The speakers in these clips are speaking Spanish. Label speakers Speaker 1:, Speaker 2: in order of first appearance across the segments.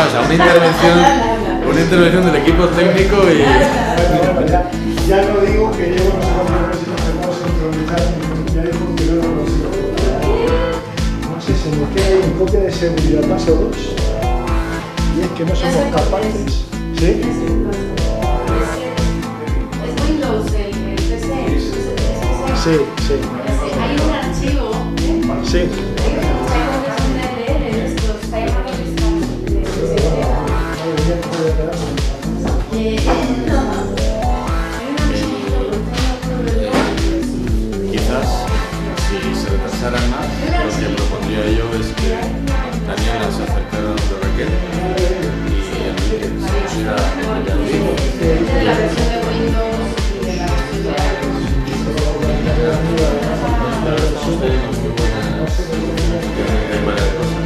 Speaker 1: o sea, una intervención del equipo técnico y...
Speaker 2: Ya no digo que llevo no sé cuántos meses enfermados sin progresar, ya dijo que no lo consigo. No sé, se me queda un copia de seguridad paso 2 y es que no somos capaces. ¿Sí?
Speaker 3: Es Windows, el PC.
Speaker 2: Sí, sí.
Speaker 3: Hay un archivo,
Speaker 2: Sí.
Speaker 3: hay un archivo que es un DLL, esto está llamado
Speaker 1: Quizás, si se retrasaran más, lo que propondría yo es que Daniela se acercara donde Raquel y Enrique se pusiera en el vivo.
Speaker 3: de la versión de Windows y de la versión de iOS.
Speaker 1: Tenemos muy buenas cosas.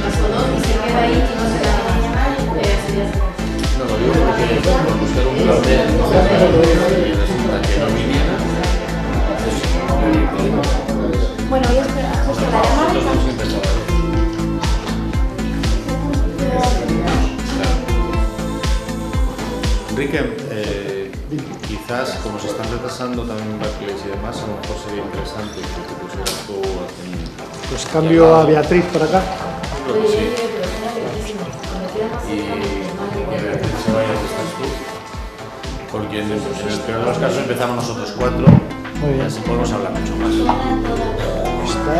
Speaker 3: Más o no, y se queda ahí y no se da más.
Speaker 1: No, lo digo porque por buscar un plan B y resulta que no viniera.
Speaker 3: Bueno, voy a esperar justo la llamada.
Speaker 1: Nosotros hemos empezado a ver. Enrique, quizás como se están retrasando también Barclays y demás, a lo mejor sería interesante que te pusieras tú
Speaker 2: Pues cambio a Beatriz por acá.
Speaker 1: creo que sí. Y que Beatriz se vaya donde estás tú. Porque en el peor de los casos empezamos nosotros 4
Speaker 2: Muy
Speaker 1: y
Speaker 2: bien.
Speaker 1: así podemos hablar mucho más.
Speaker 2: Está.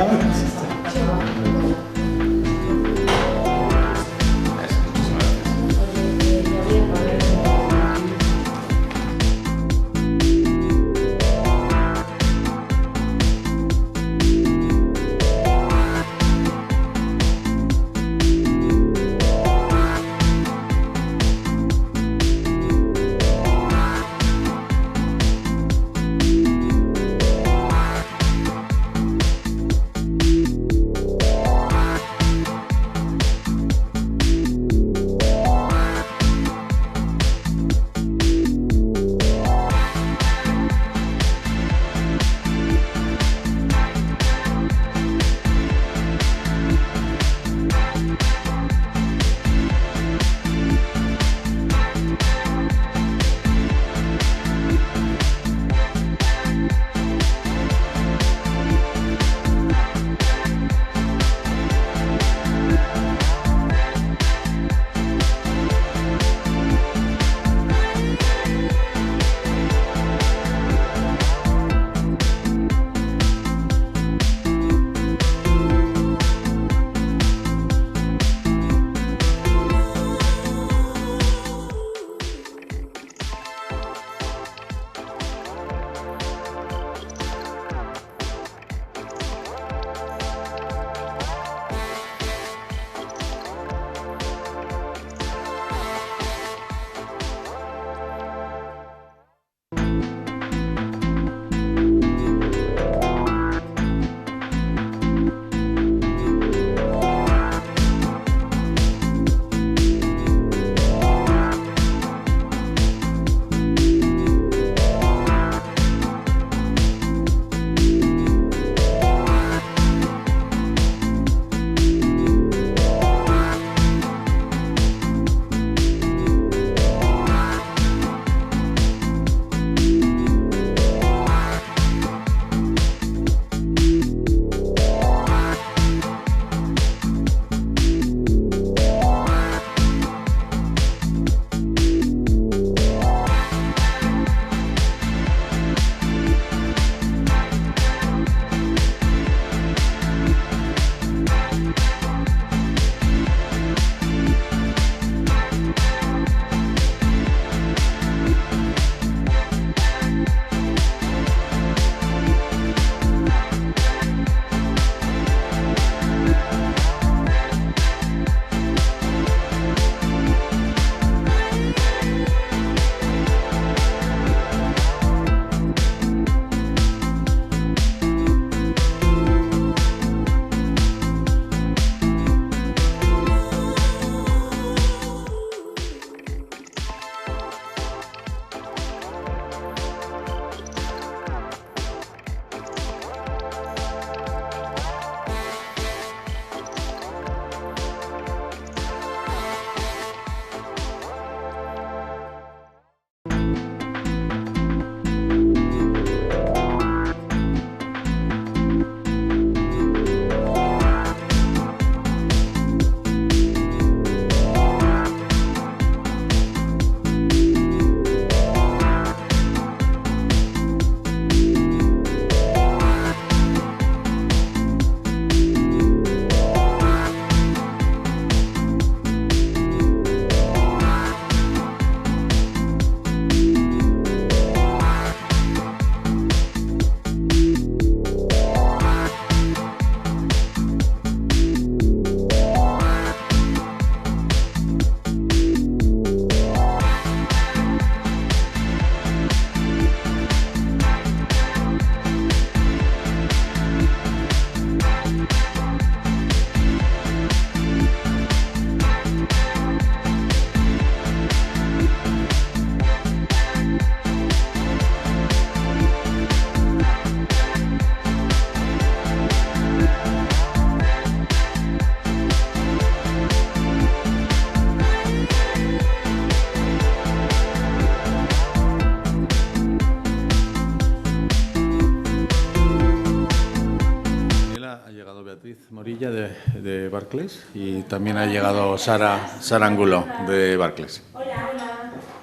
Speaker 1: de Barclays, y también ha llegado Sara Angulo, de Barclays.
Speaker 4: Hola,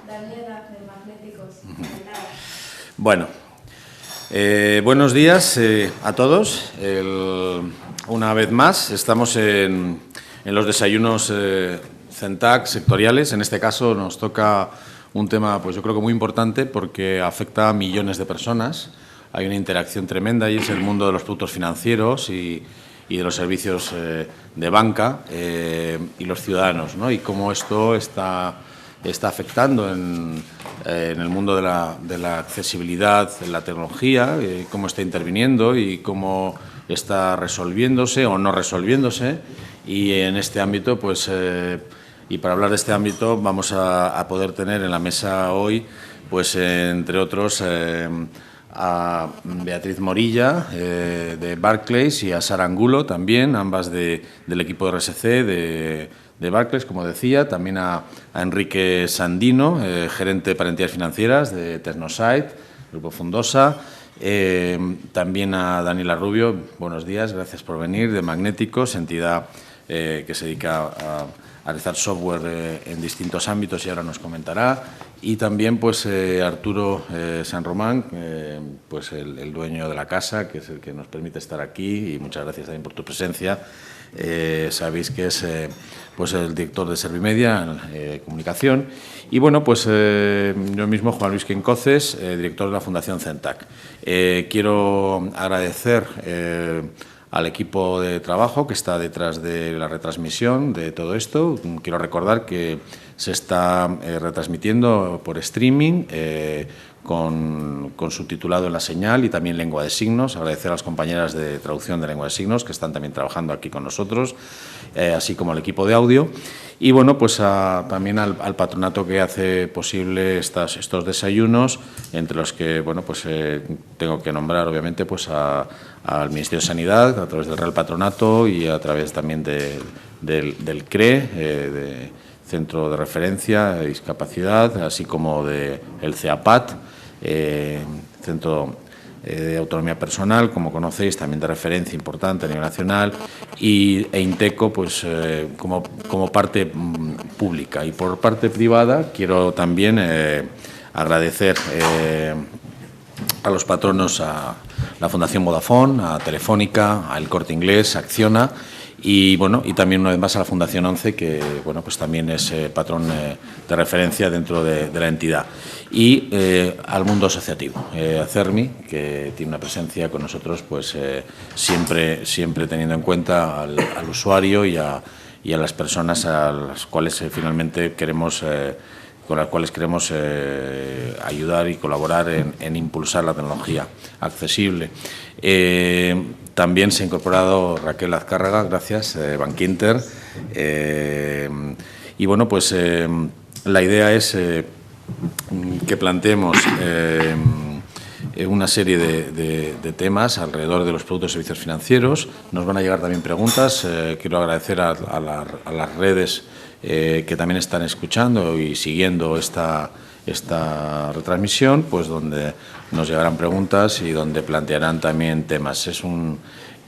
Speaker 4: Daniela, de Magnéticos.
Speaker 1: Bueno, buenos días a todos. Una vez más, estamos en los desayunos CENTAC sectoriales. En este caso nos toca un tema, pues yo creo que muy importante, porque afecta a millones de personas. Hay una interacción tremenda y es el mundo de los productos financieros y de los servicios de banca y los ciudadanos, ¿no? Y cómo esto está afectando en el mundo de la accesibilidad, de la tecnología, cómo está interviniendo y cómo está resolviéndose o no resolviéndose. Y en este ámbito, pues, y para hablar de este ámbito, vamos a poder tener en la mesa hoy, pues, entre otros, a Beatriz Morilla, de Barclays, y a Sara Angulo también, ambas del equipo de RSC de Barclays, como decía, también a Enrique Sandino, gerente para entidades financieras de Technosite, Grupo Fundosa, también a Daniela Rubio, buenos días, gracias por venir, de Magnéticos, entidad que se dedica a realizar software en distintos ámbitos y ahora nos comentará, y también pues Arturo San Román, pues el dueño de la casa, que es el que nos permite estar aquí, y muchas gracias también por tu presencia. Sabéis que es pues el director de Servimedia, Comunicación, y bueno, pues yo mismo, Juan Luis Quincoces, director de la Fundación CENTAC. Quiero agradecer al equipo de trabajo que está detrás de la retransmisión de todo esto. Quiero recordar que se está retransmitiendo por streaming con subtitulado en la señal y también lengua de signos. Agradecer a las compañeras de traducción de lengua de signos que están también trabajando aquí con nosotros, así como al equipo de audio. Y bueno, pues también al patronato que hace posible estos desayunos, entre los que bueno, pues tengo que nombrar obviamente pues al Ministerio de Sanidad a través del Real Patronato y a través también del CRE, de Centro de Referencia de Discapacidad, así como del CEAPAT, Centro de Autonomía Personal, como conocéis, también de referencia importante a nivel nacional, e Inteco, pues como parte pública. Y por parte privada quiero también agradecer a los patronos, a la Fundación Vodafone, a Telefónica, a El Corte Inglés, a Acciona, y bueno, y también una vez más a la Fundación 11, que bueno, pues también es patrón de referencia dentro de la entidad, y al mundo asociativo, a CERMI, que tiene una presencia con nosotros, pues siempre teniendo en cuenta al usuario y a las personas a las cuales finalmente queremos con las cuales queremos ayudar y colaborar en impulsar la tecnología accesible. También se ha incorporado Raquel Azcárraga, gracias, Bankinter. Y bueno, pues la idea es que planteemos una serie de temas alrededor de los productos y servicios financieros. Nos van a llegar también preguntas. Quiero agradecer a las redes que también están escuchando y siguiendo esta retransmisión, pues donde nos llegarán preguntas y donde plantearán también temas.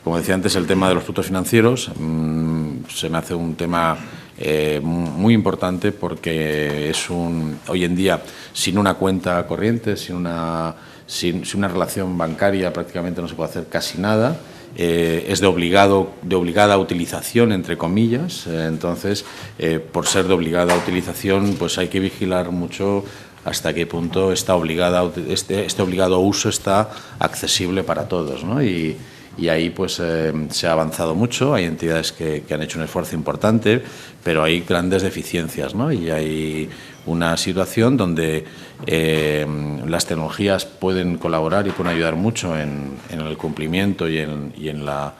Speaker 1: Como decía antes, el tema de los productos financieros se me hace un tema muy importante, porque hoy en día, sin una cuenta corriente, sin una relación bancaria, prácticamente no se puede hacer casi nada. Es de obligada utilización, entre comillas. Entonces, por ser de obligada utilización, pues hay que vigilar mucho hasta qué punto este obligado uso está accesible para todos, ¿no? Y ahí pues se ha avanzado mucho. Hay entidades que han hecho un esfuerzo importante, pero hay grandes deficiencias, ¿no? Y hay una situación donde las tecnologías pueden colaborar y pueden ayudar mucho en el cumplimiento y en la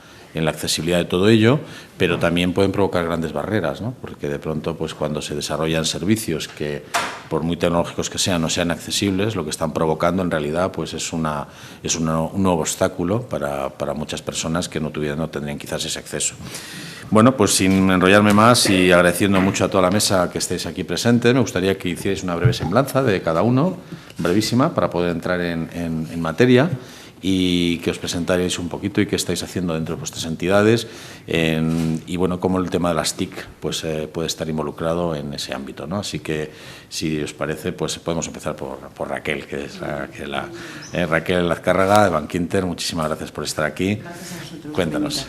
Speaker 1: accesibilidad de todo ello, pero también pueden provocar grandes barreras, ¿no? Porque de pronto, pues cuando se desarrollan servicios que, por muy tecnológicos que sean, no sean accesibles, lo que están provocando en realidad pues es un nuevo obstáculo para muchas personas que no tendrían quizás ese acceso. Bueno, pues sin enrollarme más y agradeciendo mucho a toda la mesa que estéis aquí presentes, me gustaría que hicierais una breve semblanza de cada uno, brevísima, para poder entrar en materia. y que os presentaréis un poquito y qué estáis haciendo dentro de vuestras entidades y bueno, cómo el tema de las TIC pues, puede estar involucrado en ese ámbito, ¿no? Así que, si os parece, pues podemos empezar por Raquel, que es Raquel Azcárraga, de Bankinter. Muchísimas gracias por estar aquí.
Speaker 5: Gracias a vosotros.
Speaker 1: Cuéntanos.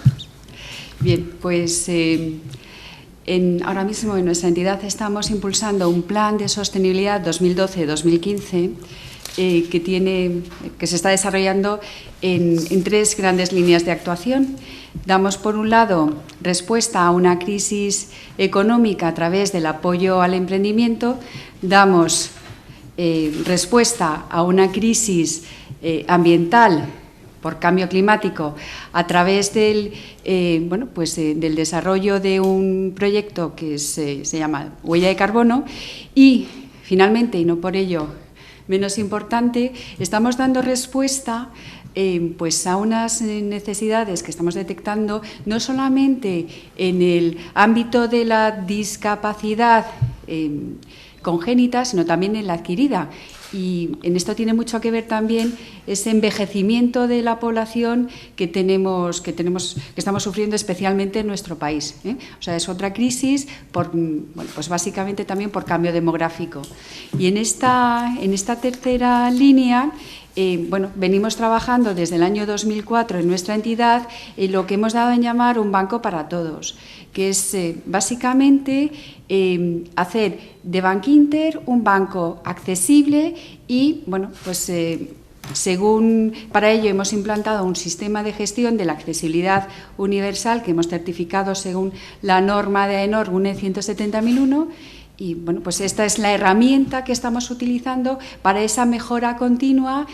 Speaker 5: Bien, pues ahora mismo en nuestra entidad estamos impulsando un plan de sostenibilidad 2012-2015 que se está desarrollando en 3 grandes líneas de actuación. Damos, por un lado, respuesta a una crisis económica a través del apoyo al emprendimiento. Damos respuesta a una crisis ambiental por cambio climático a través del desarrollo de un proyecto que se llama Huella de Carbono y, finalmente, y no por ello menos importante, estamos dando respuesta pues a unas necesidades que estamos detectando no solamente en el ámbito de la discapacidad congénita, sino también en la adquirida. Y en esto tiene mucho que ver también ese envejecimiento de la población que estamos sufriendo especialmente en nuestro país, ¿eh? O sea, es otra crisis, pues básicamente también por cambio demográfico. Y en esta tercera línea, venimos trabajando desde el año 2004 en nuestra entidad en lo que hemos dado en llamar un banco para todos, que es básicamente hacer de Bankinter un banco accesible y, para ello hemos implantado un sistema de gestión de la accesibilidad universal que hemos certificado según la norma de AENOR UNE 170.001. Y esta es la herramienta que estamos utilizando para esa mejora continua,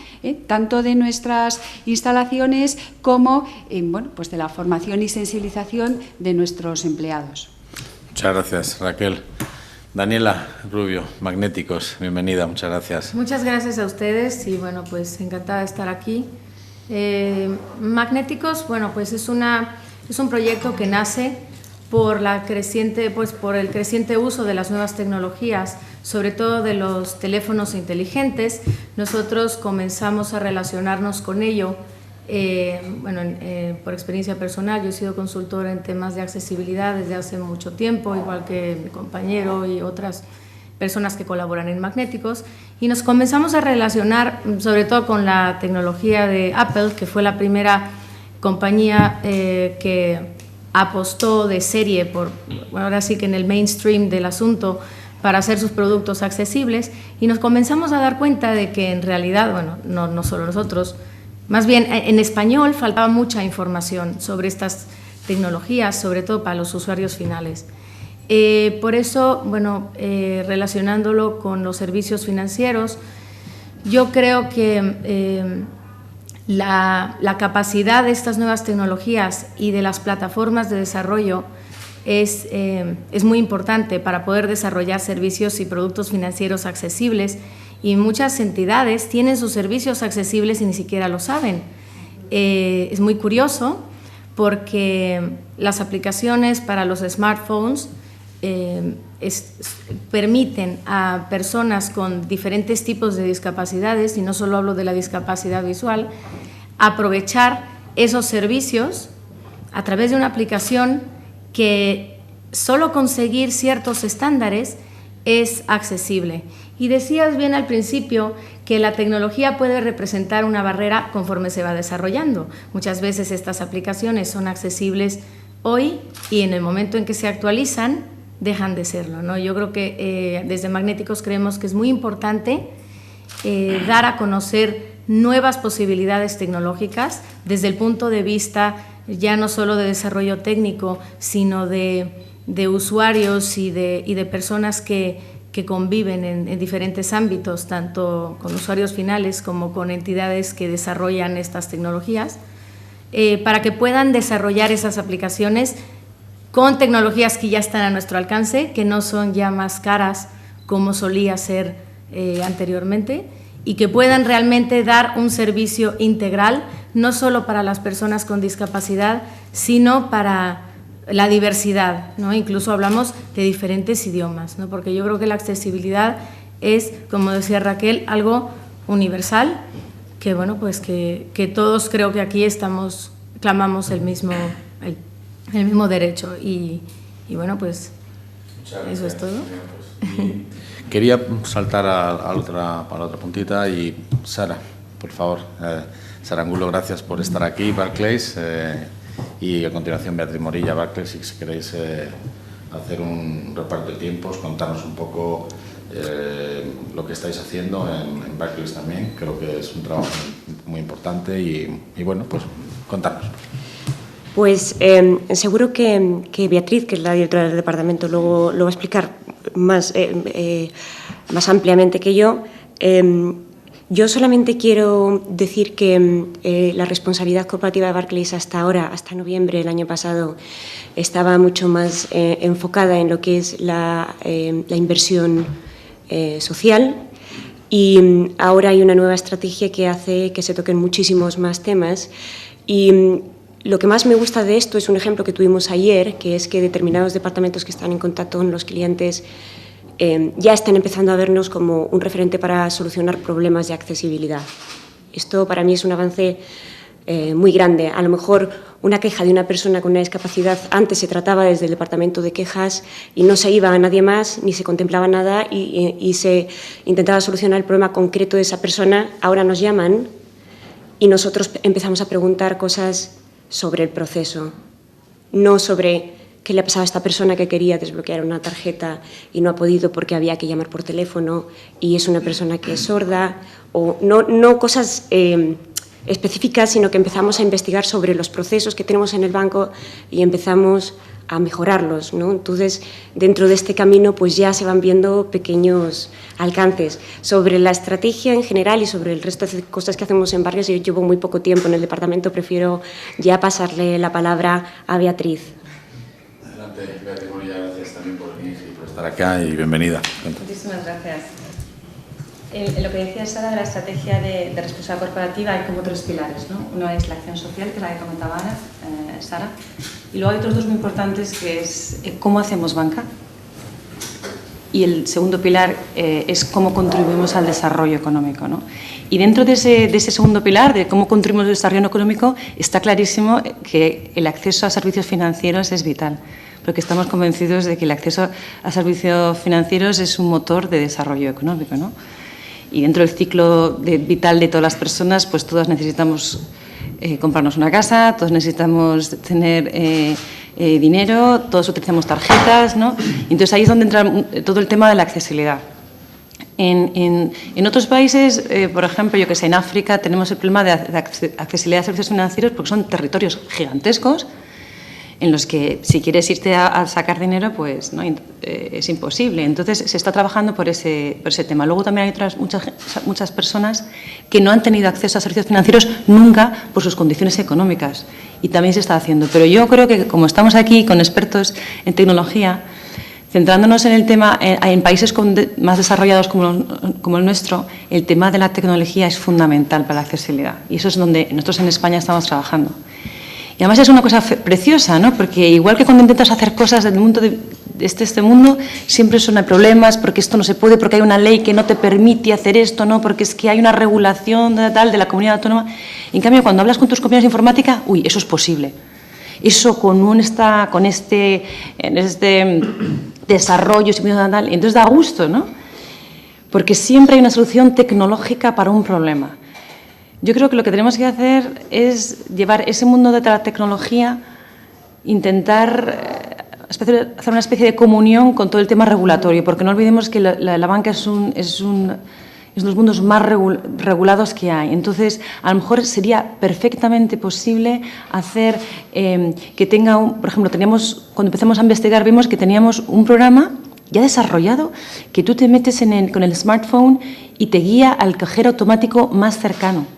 Speaker 5: tanto de nuestras instalaciones como de la formación y sensibilización de nuestros empleados.
Speaker 1: Muchas gracias, Raquel. Daniela Rubio, Magnéticos, bienvenida, muchas gracias.
Speaker 3: Muchas gracias a ustedes y encantada de estar aquí. Magnéticos, es un proyecto que nace por el creciente uso de las nuevas tecnologías, sobre todo de los teléfonos inteligentes. Nosotros comenzamos a relacionarnos con ello, por experiencia personal. Yo he sido consultora en temas de accesibilidad desde hace mucho tiempo, igual que mi compañero y otras personas que colaboran en Magnéticos, y nos comenzamos a relacionar sobre todo con la tecnología de Apple, que fue la primera compañía que apostó de serie ahora sí que en el mainstream del asunto para hacer sus productos accesibles, y nos comenzamos a dar cuenta de que en realidad, no solo nosotros, más bien en español faltaba mucha información sobre estas tecnologías, sobre todo para los usuarios finales. Por eso, relacionándolo con los servicios financieros, yo creo que la capacidad de estas nuevas tecnologías y de las plataformas de desarrollo es muy importante para poder desarrollar servicios y productos financieros accesibles, y muchas entidades tienen sus servicios accesibles y ni siquiera lo saben. Es muy curioso porque las aplicaciones para los smartphones permiten a personas con diferentes tipos de discapacidades, y no solo hablo de la discapacidad visual, aprovechar esos servicios a través de una aplicación que solo conseguir ciertos estándares es accesible. Y decías bien al principio que la tecnología puede representar una barrera conforme se va desarrollando. Muchas veces estas aplicaciones son accesibles hoy y en el momento en que se actualizan dejan de serlo, ¿no? Yo creo que desde Magnéticos creemos que es muy importante dar a conocer nuevas posibilidades tecnológicas desde el punto de vista ya no solo de desarrollo técnico, sino de usuarios y de personas que conviven en diferentes ámbitos, tanto con usuarios finales como con entidades que desarrollan estas tecnologías, para que puedan desarrollar esas aplicaciones con tecnologías que ya están a nuestro alcance, que no son ya más caras como solía ser anteriormente, y que puedan realmente dar un servicio integral, no solo para las personas con discapacidad, sino para la diversidad, ¿no? Incluso hablamos de diferentes idiomas, ¿no? Porque yo creo que la accesibilidad es, como decía Raquel, algo universal, que bueno, pues que todos creo que aquí clamamos el mismo derecho y bueno, pues eso es todo.
Speaker 1: Quería saltar a la otra puntita y Sara, por favor. Sara Angulo, gracias por estar aquí, Barclays, y a continuación Beatriz Morilla, Barclays, si queréis hacer un reparto de tiempos, contarnos un poco lo que estáis haciendo en Barclays también. Creo que es un trabajo muy importante y bueno, pues contarnos.
Speaker 6: Pues seguro que Beatriz, que es la directora del departamento, luego lo va a explicar más ampliamente que yo. Yo solamente quiero decir que la responsabilidad corporativa de Barclays hasta ahora, hasta noviembre del año pasado, estaba mucho más enfocada en lo que es la inversión social, y ahora hay una nueva estrategia que hace que se toquen muchísimos más temas. Y lo que más me gusta de esto es un ejemplo que tuvimos ayer, que es que determinados departamentos que están en contacto con los clientes ya están empezando a vernos como un referente para solucionar problemas de accesibilidad. Esto para mí es un avance muy grande. A lo mejor una queja de una persona con una discapacidad antes se trataba desde el departamento de quejas y no se iba a nadie más ni se contemplaba nada y se intentaba solucionar el problema concreto de esa persona. Ahora nos llaman y nosotros empezamos a preguntar cosas sobre el proceso, no sobre qué le ha pasado a esta persona que quería desbloquear una tarjeta y no ha podido porque había que llamar por teléfono y es una persona que es sorda, o no cosas específicas, sino que empezamos a investigar sobre los procesos que tenemos en el banco y empezamos a mejorarlos, ¿no? Entonces, dentro de este camino, pues ya se van viendo pequeños alcances. Sobre la estrategia en general y sobre el resto de cosas que hacemos en Barclays, yo llevo muy poco tiempo en el departamento, prefiero ya pasarle la palabra a Beatriz.
Speaker 1: Adelante, Beatriz Morilla, gracias también por venir y por estar acá y bienvenida.
Speaker 4: Muchísimas gracias. En lo que decía Sara de la estrategia de responsabilidad corporativa hay como tres pilares, ¿no? Uno es la acción social, que es la que comentaba ahora, Sara, y luego hay otros dos muy importantes, que es cómo hacemos banca, y el segundo pilar es cómo contribuimos al desarrollo económico, ¿no? Y dentro de ese segundo pilar, de cómo contribuimos al desarrollo económico, está clarísimo que el acceso a servicios financieros es vital, porque estamos convencidos de que el acceso a servicios financieros es un motor de desarrollo económico, ¿no? Y dentro del ciclo vital de todas las personas, pues todas necesitamos comprarnos una casa, todos necesitamos tener dinero, todos utilizamos tarjetas, ¿no? Entonces ahí es donde entra todo el tema de la accesibilidad. En otros países, por ejemplo, yo que sé, en África tenemos el problema de accesibilidad a servicios financieros porque son territorios gigantescos en los que si quieres irte a sacar dinero, pues no, es imposible. Entonces se está trabajando por ese tema. Luego también hay otras muchas personas que no han tenido acceso a servicios financieros nunca por sus condiciones económicas, y también se está haciendo. Pero yo creo que como estamos aquí con expertos en tecnología, centrándonos en el tema, en países más desarrollados como el nuestro, el tema de la tecnología es fundamental para la accesibilidad, y eso es donde nosotros en España estamos trabajando. Y además es una cosa preciosa, ¿no? Porque igual que cuando intentas hacer cosas del mundo de este mundo, siempre son problemas, porque esto no se puede, porque hay una ley que no te permite hacer esto, ¿no? Porque es que hay una regulación de la comunidad autónoma. En cambio, cuando hablas con tus compañeros de informática, uy, eso es posible. Eso en este desarrollo, entonces da gusto, ¿no? Porque siempre hay una solución tecnológica para un problema. Yo creo que lo que tenemos que hacer es llevar ese mundo de la tecnología, intentar hacer una especie de comunión con todo el tema regulatorio, porque no olvidemos que la banca es uno de los mundos más regulados que hay. Entonces, a lo mejor sería perfectamente posible hacer que tenga, por ejemplo, cuando empezamos a investigar, vimos que teníamos un programa ya desarrollado, que tú te metes con el smartphone y te guía al cajero automático más cercano.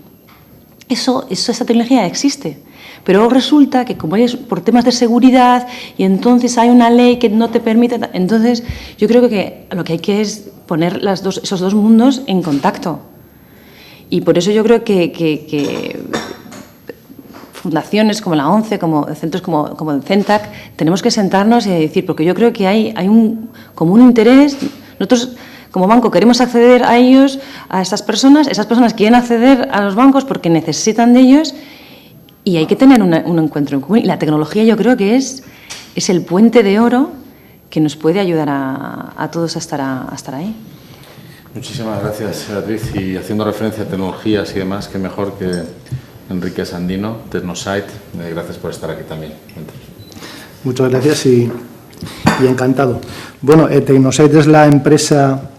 Speaker 4: Esa tecnología existe, pero resulta que como es por temas de seguridad y entonces hay una ley que no te permite, entonces yo creo que lo que hay que es poner esos dos mundos en contacto. Y por eso yo creo que fundaciones como la ONCE, como centros como el CENTAC, tenemos que sentarnos y decir, porque yo creo que hay como un interés. Nosotros
Speaker 7: como banco queremos acceder a ellos, a esas personas quieren acceder a los bancos porque necesitan de ellos y hay que tener un encuentro en común. Y la tecnología yo creo que es el puente de oro que nos puede ayudar a todos a estar ahí.
Speaker 1: Muchísimas gracias, Beatriz. Y haciendo referencia a tecnologías y demás, qué mejor que Enrique Sandino, Tecnosite. Gracias por estar aquí también.
Speaker 2: Muchas gracias y encantado. Bueno, Tecnosite es la empresa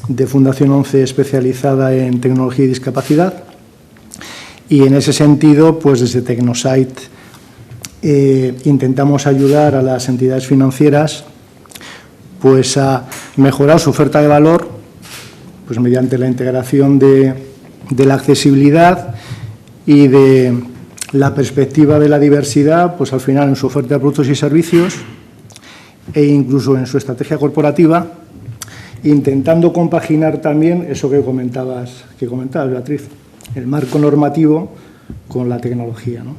Speaker 2: de Fundación 11 especializada en tecnología y discapacidad. Y en ese sentido, pues desde Tecnosite intentamos ayudar a las entidades financieras pues a mejorar su oferta de valor pues mediante la integración de la accesibilidad y de la perspectiva de la diversidad, pues al final en su oferta de productos y servicios e incluso en su estrategia corporativa, intentando compaginar también eso que comentabas, Beatriz, el marco normativo con la tecnología, ¿no?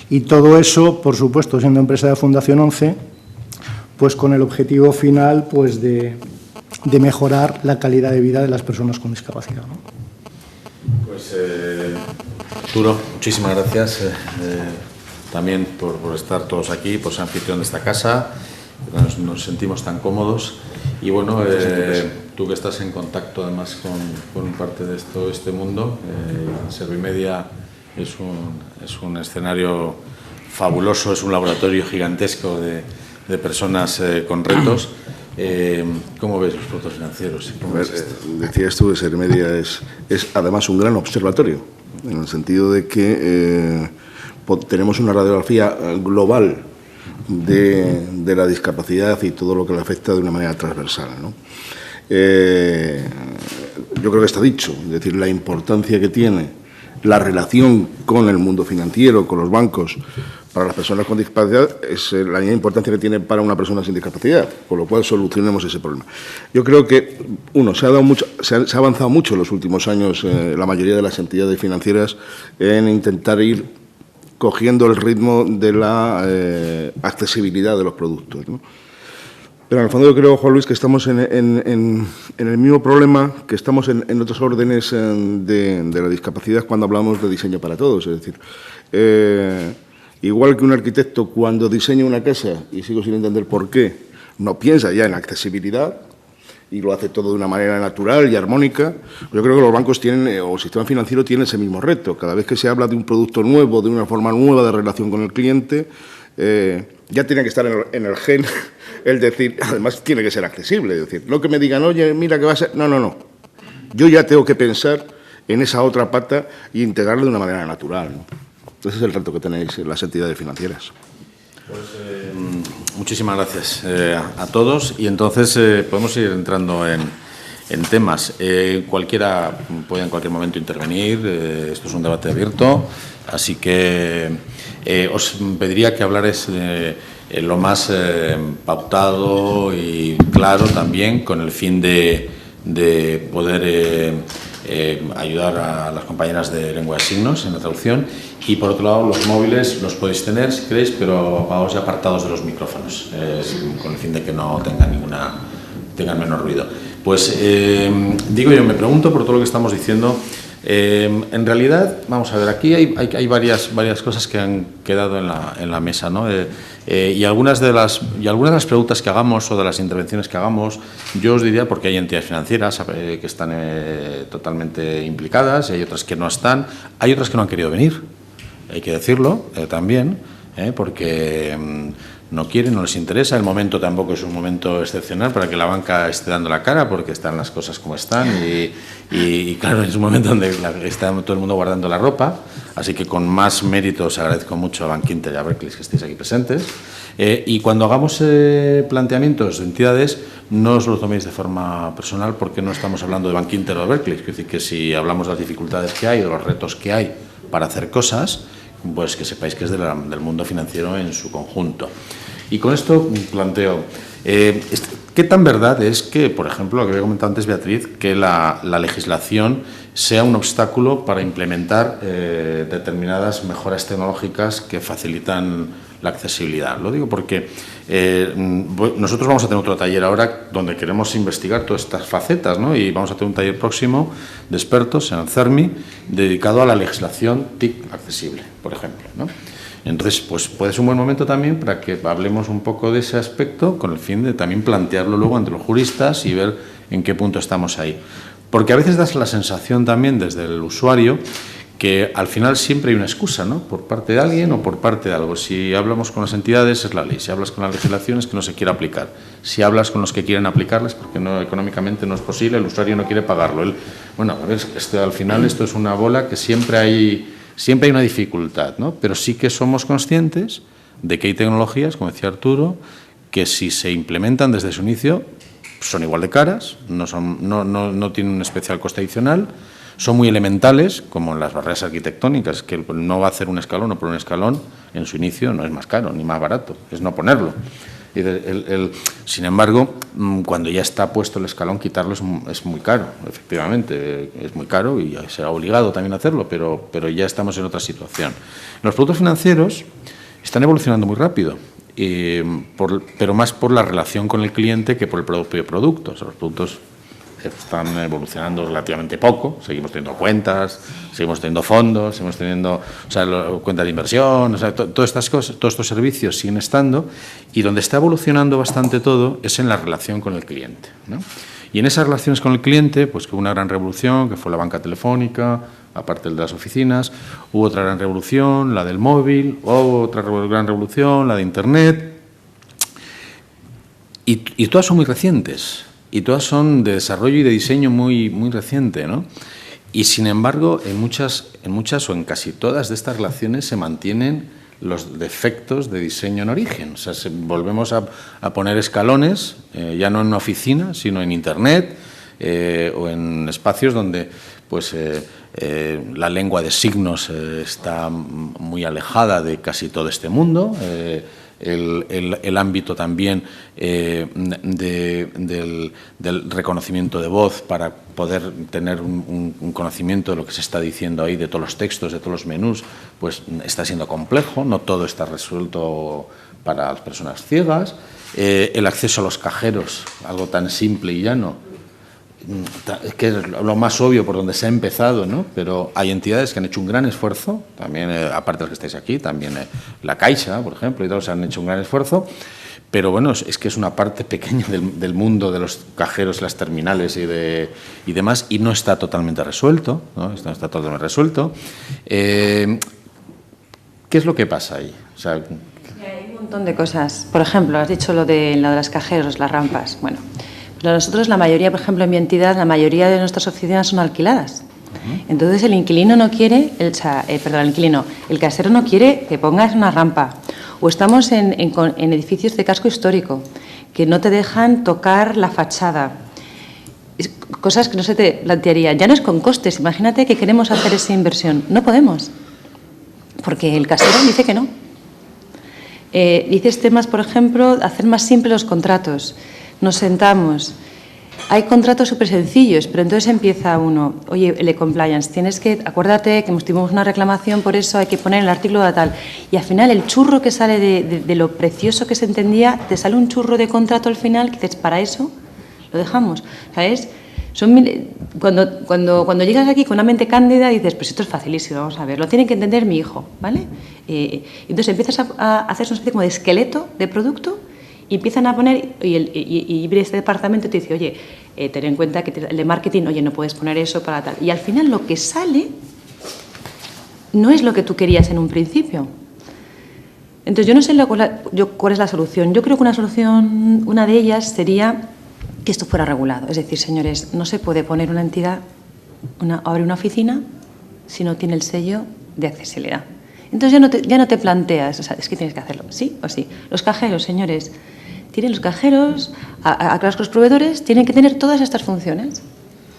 Speaker 2: Y todo eso, por supuesto, siendo empresa de Fundación 11, pues con el objetivo final pues de mejorar la calidad de vida de las personas con discapacidad, ¿no?
Speaker 1: Pues Arturo, muchísimas gracias también por estar todos aquí, por ser anfitrión de esta casa. Nos sentimos tan cómodos y bueno, tú que estás en contacto además con parte de este mundo, Servimedia es un escenario fabuloso, es un laboratorio gigantesco de personas con retos. ¿Cómo ves los productos financieros?
Speaker 8: Decías tú que Servimedia es además un gran observatorio, en el sentido de que tenemos una radiografía global de la discapacidad y todo lo que le afecta de una manera transversal, ¿no? Yo creo que está dicho, es decir, la importancia que tiene la relación con el mundo financiero, con los bancos, para las personas con discapacidad, es la misma importancia que tiene para una persona sin discapacidad, con lo cual solucionemos ese problema. Yo creo que, se ha avanzado mucho en los últimos años, la mayoría de las entidades financieras, en intentar ir cogiendo el ritmo de la accesibilidad de los productos, ¿no? Pero en el fondo yo creo, Juan Luis, que estamos en el mismo problema que estamos en otros órdenes de la discapacidad cuando hablamos de diseño para todos. Es decir, igual que un arquitecto cuando diseña una casa, y sigo sin entender por qué, no piensa ya en accesibilidad y lo hace todo de una manera natural y armónica, yo creo que los bancos tienen, o el sistema financiero tiene ese mismo reto. Cada vez que se habla de un producto nuevo, de una forma nueva de relación con el cliente, ya tiene que estar en el gen el decir, además tiene que ser accesible, es decir, no que me digan, oye, mira que va a ser, no, yo ya tengo que pensar en esa otra pata e integrarlo de una manera natural, ¿no? Ese es el reto que tenéis en las entidades financieras.
Speaker 1: Pues muchísimas gracias a todos y entonces podemos ir entrando en temas. Cualquiera puede en cualquier momento intervenir, esto es un debate abierto, así que os pediría que hablarais lo más pautado y claro también, con el fin de poder ayudar a las compañeras de lengua de signos en la traducción. Y por otro lado, los móviles los podéis tener si queréis, pero apagados y apartados de los micrófonos, con el fin de que no tengan menos ruido. Pues digo yo, me pregunto por todo lo que estamos diciendo. En realidad, vamos a ver, aquí hay varias cosas que han quedado en la mesa, ¿no? Y algunas de las preguntas que hagamos o de las intervenciones que hagamos, yo os diría, porque hay entidades financieras que están totalmente implicadas y hay otras que no están, hay otras que no han querido venir, hay que decirlo también, porque no quieren, no les interesa. El momento tampoco es un momento excepcional para que la banca esté dando la cara, porque están las cosas como están y claro, es un momento donde está todo el mundo guardando la ropa, así que con más mérito os agradezco mucho a Bankinter y a Barclays que estéis aquí presentes. Y cuando hagamos planteamientos de entidades, no os lo toméis de forma personal, porque no estamos hablando de Bankinter o de Barclays. Es decir, que si hablamos de las dificultades que hay, de los retos que hay para hacer cosas, pues que sepáis que es del mundo financiero en su conjunto. Y con esto planteo, ¿qué tan verdad es que, por ejemplo, lo que había comentado antes Beatriz, que la legislación sea un obstáculo para implementar determinadas mejoras tecnológicas que facilitan la accesibilidad. Lo digo porque nosotros vamos a tener otro taller ahora donde queremos investigar todas estas facetas, ¿no? Y vamos a tener un taller próximo de expertos en el CERMI dedicado a la legislación TIC accesible, por ejemplo, ¿no? Entonces, pues puede ser un buen momento también para que hablemos un poco de ese aspecto con el fin de también plantearlo luego ante los juristas y ver en qué punto estamos ahí. Porque a veces das la sensación también desde el usuario que al final siempre hay una excusa, ¿no? Por parte de alguien o por parte de algo. Si hablamos con las entidades es la ley, si hablas con la legislación es que no se quiere aplicar, si hablas con los que quieren aplicarlas porque no, económicamente no es posible, el usuario no quiere pagarlo. Bueno, a ver, al final esto es una bola que siempre hay una dificultad, ¿no? Pero sí que somos conscientes de que hay tecnologías, como decía Arturo, que si se implementan desde su inicio son igual de caras, no tienen un especial coste adicional, son muy elementales, como las barreras arquitectónicas, que no va a hacer un escalón o por un escalón en su inicio no es más caro ni más barato, es no ponerlo. Sin embargo, cuando ya está puesto el escalón, quitarlo es muy caro, efectivamente, es muy caro y será obligado también a hacerlo, pero ya estamos en otra situación. Los productos financieros están evolucionando muy rápido, pero más por la relación con el cliente que por el propio producto. O sea, los productos están evolucionando relativamente poco, seguimos teniendo cuentas, seguimos teniendo fondos, seguimos teniendo cuentas de inversión, todas estas cosas, todos estos servicios siguen estando, y donde está evolucionando bastante todo es en la relación con el cliente, ¿no? Y en esas relaciones con el cliente, pues que hubo una gran revolución, que fue la banca telefónica, aparte de las oficinas, hubo otra gran revolución, la del móvil, hubo otra gran revolución, la de Internet, y todas son muy recientes. Y todas son de desarrollo y de diseño muy reciente, ¿no? Y sin embargo, en muchas o en casi todas de estas relaciones se mantienen los defectos de diseño en origen. O sea, volvemos a poner escalones, ya no en una oficina, sino en Internet o en espacios donde pues, la lengua de signos está muy alejada de casi todo este mundo. El ámbito también del reconocimiento de voz para poder tener un conocimiento de lo que se está diciendo ahí, de todos los textos, de todos los menús, pues está siendo complejo, no todo está resuelto para las personas ciegas. El acceso a los cajeros, algo tan simple y llano, que es lo más obvio por donde se ha empezado, ¿no? Pero hay entidades que han hecho un gran esfuerzo, también, aparte de los que estáis aquí, también la Caixa, por ejemplo, y todos han hecho un gran esfuerzo, pero bueno, es que es una parte pequeña del mundo de los cajeros, las terminales y demás, y no está totalmente resuelto, ¿no? Esto no está totalmente resuelto. ¿Qué es lo que pasa ahí? O sea,
Speaker 7: hay un montón de cosas. Por ejemplo, has dicho lo de los cajeros, las rampas. Bueno, nosotros la mayoría, por ejemplo, en mi entidad, la mayoría de nuestras oficinas son alquiladas. Entonces el inquilino no quiere, el casero no quiere que pongas una rampa. O estamos en edificios de casco histórico que no te dejan tocar la fachada. Cosas que no se te plantearían. Ya no es con costes. Imagínate que queremos hacer esa inversión. No podemos, porque el casero dice que no. Dices temas, por ejemplo, hacer más simples los contratos. Nos sentamos. Hay contratos súper sencillos, pero entonces empieza uno, oye, el compliance, tienes que, acuérdate que tuvimos una reclamación, por eso hay que poner el artículo de tal. Y al final el churro que sale de lo precioso que se entendía, te sale un churro de contrato al final, que dices, para eso lo dejamos, ¿sabes? Cuando llegas aquí con una mente cándida dices, pues esto es facilísimo, vamos a ver, lo tiene que entender mi hijo, ¿vale? Entonces empiezas a hacer una especie como de esqueleto de producto y empiezan a poner, y este departamento te dice, oye, ten en cuenta que el de marketing, oye, no puedes poner eso para tal. Y al final lo que sale no es lo que tú querías en un principio. Entonces yo no sé cuál es la solución. Yo creo que una de ellas sería que esto fuera regulado. Es decir, señores, no se puede poner una entidad, abrir una oficina si no tiene el sello de accesibilidad. Entonces ya no te planteas, o sea, es que tienes que hacerlo, sí o sí. Los cajeros, señores, los cajeros, a los proveedores tienen que tener todas estas funciones.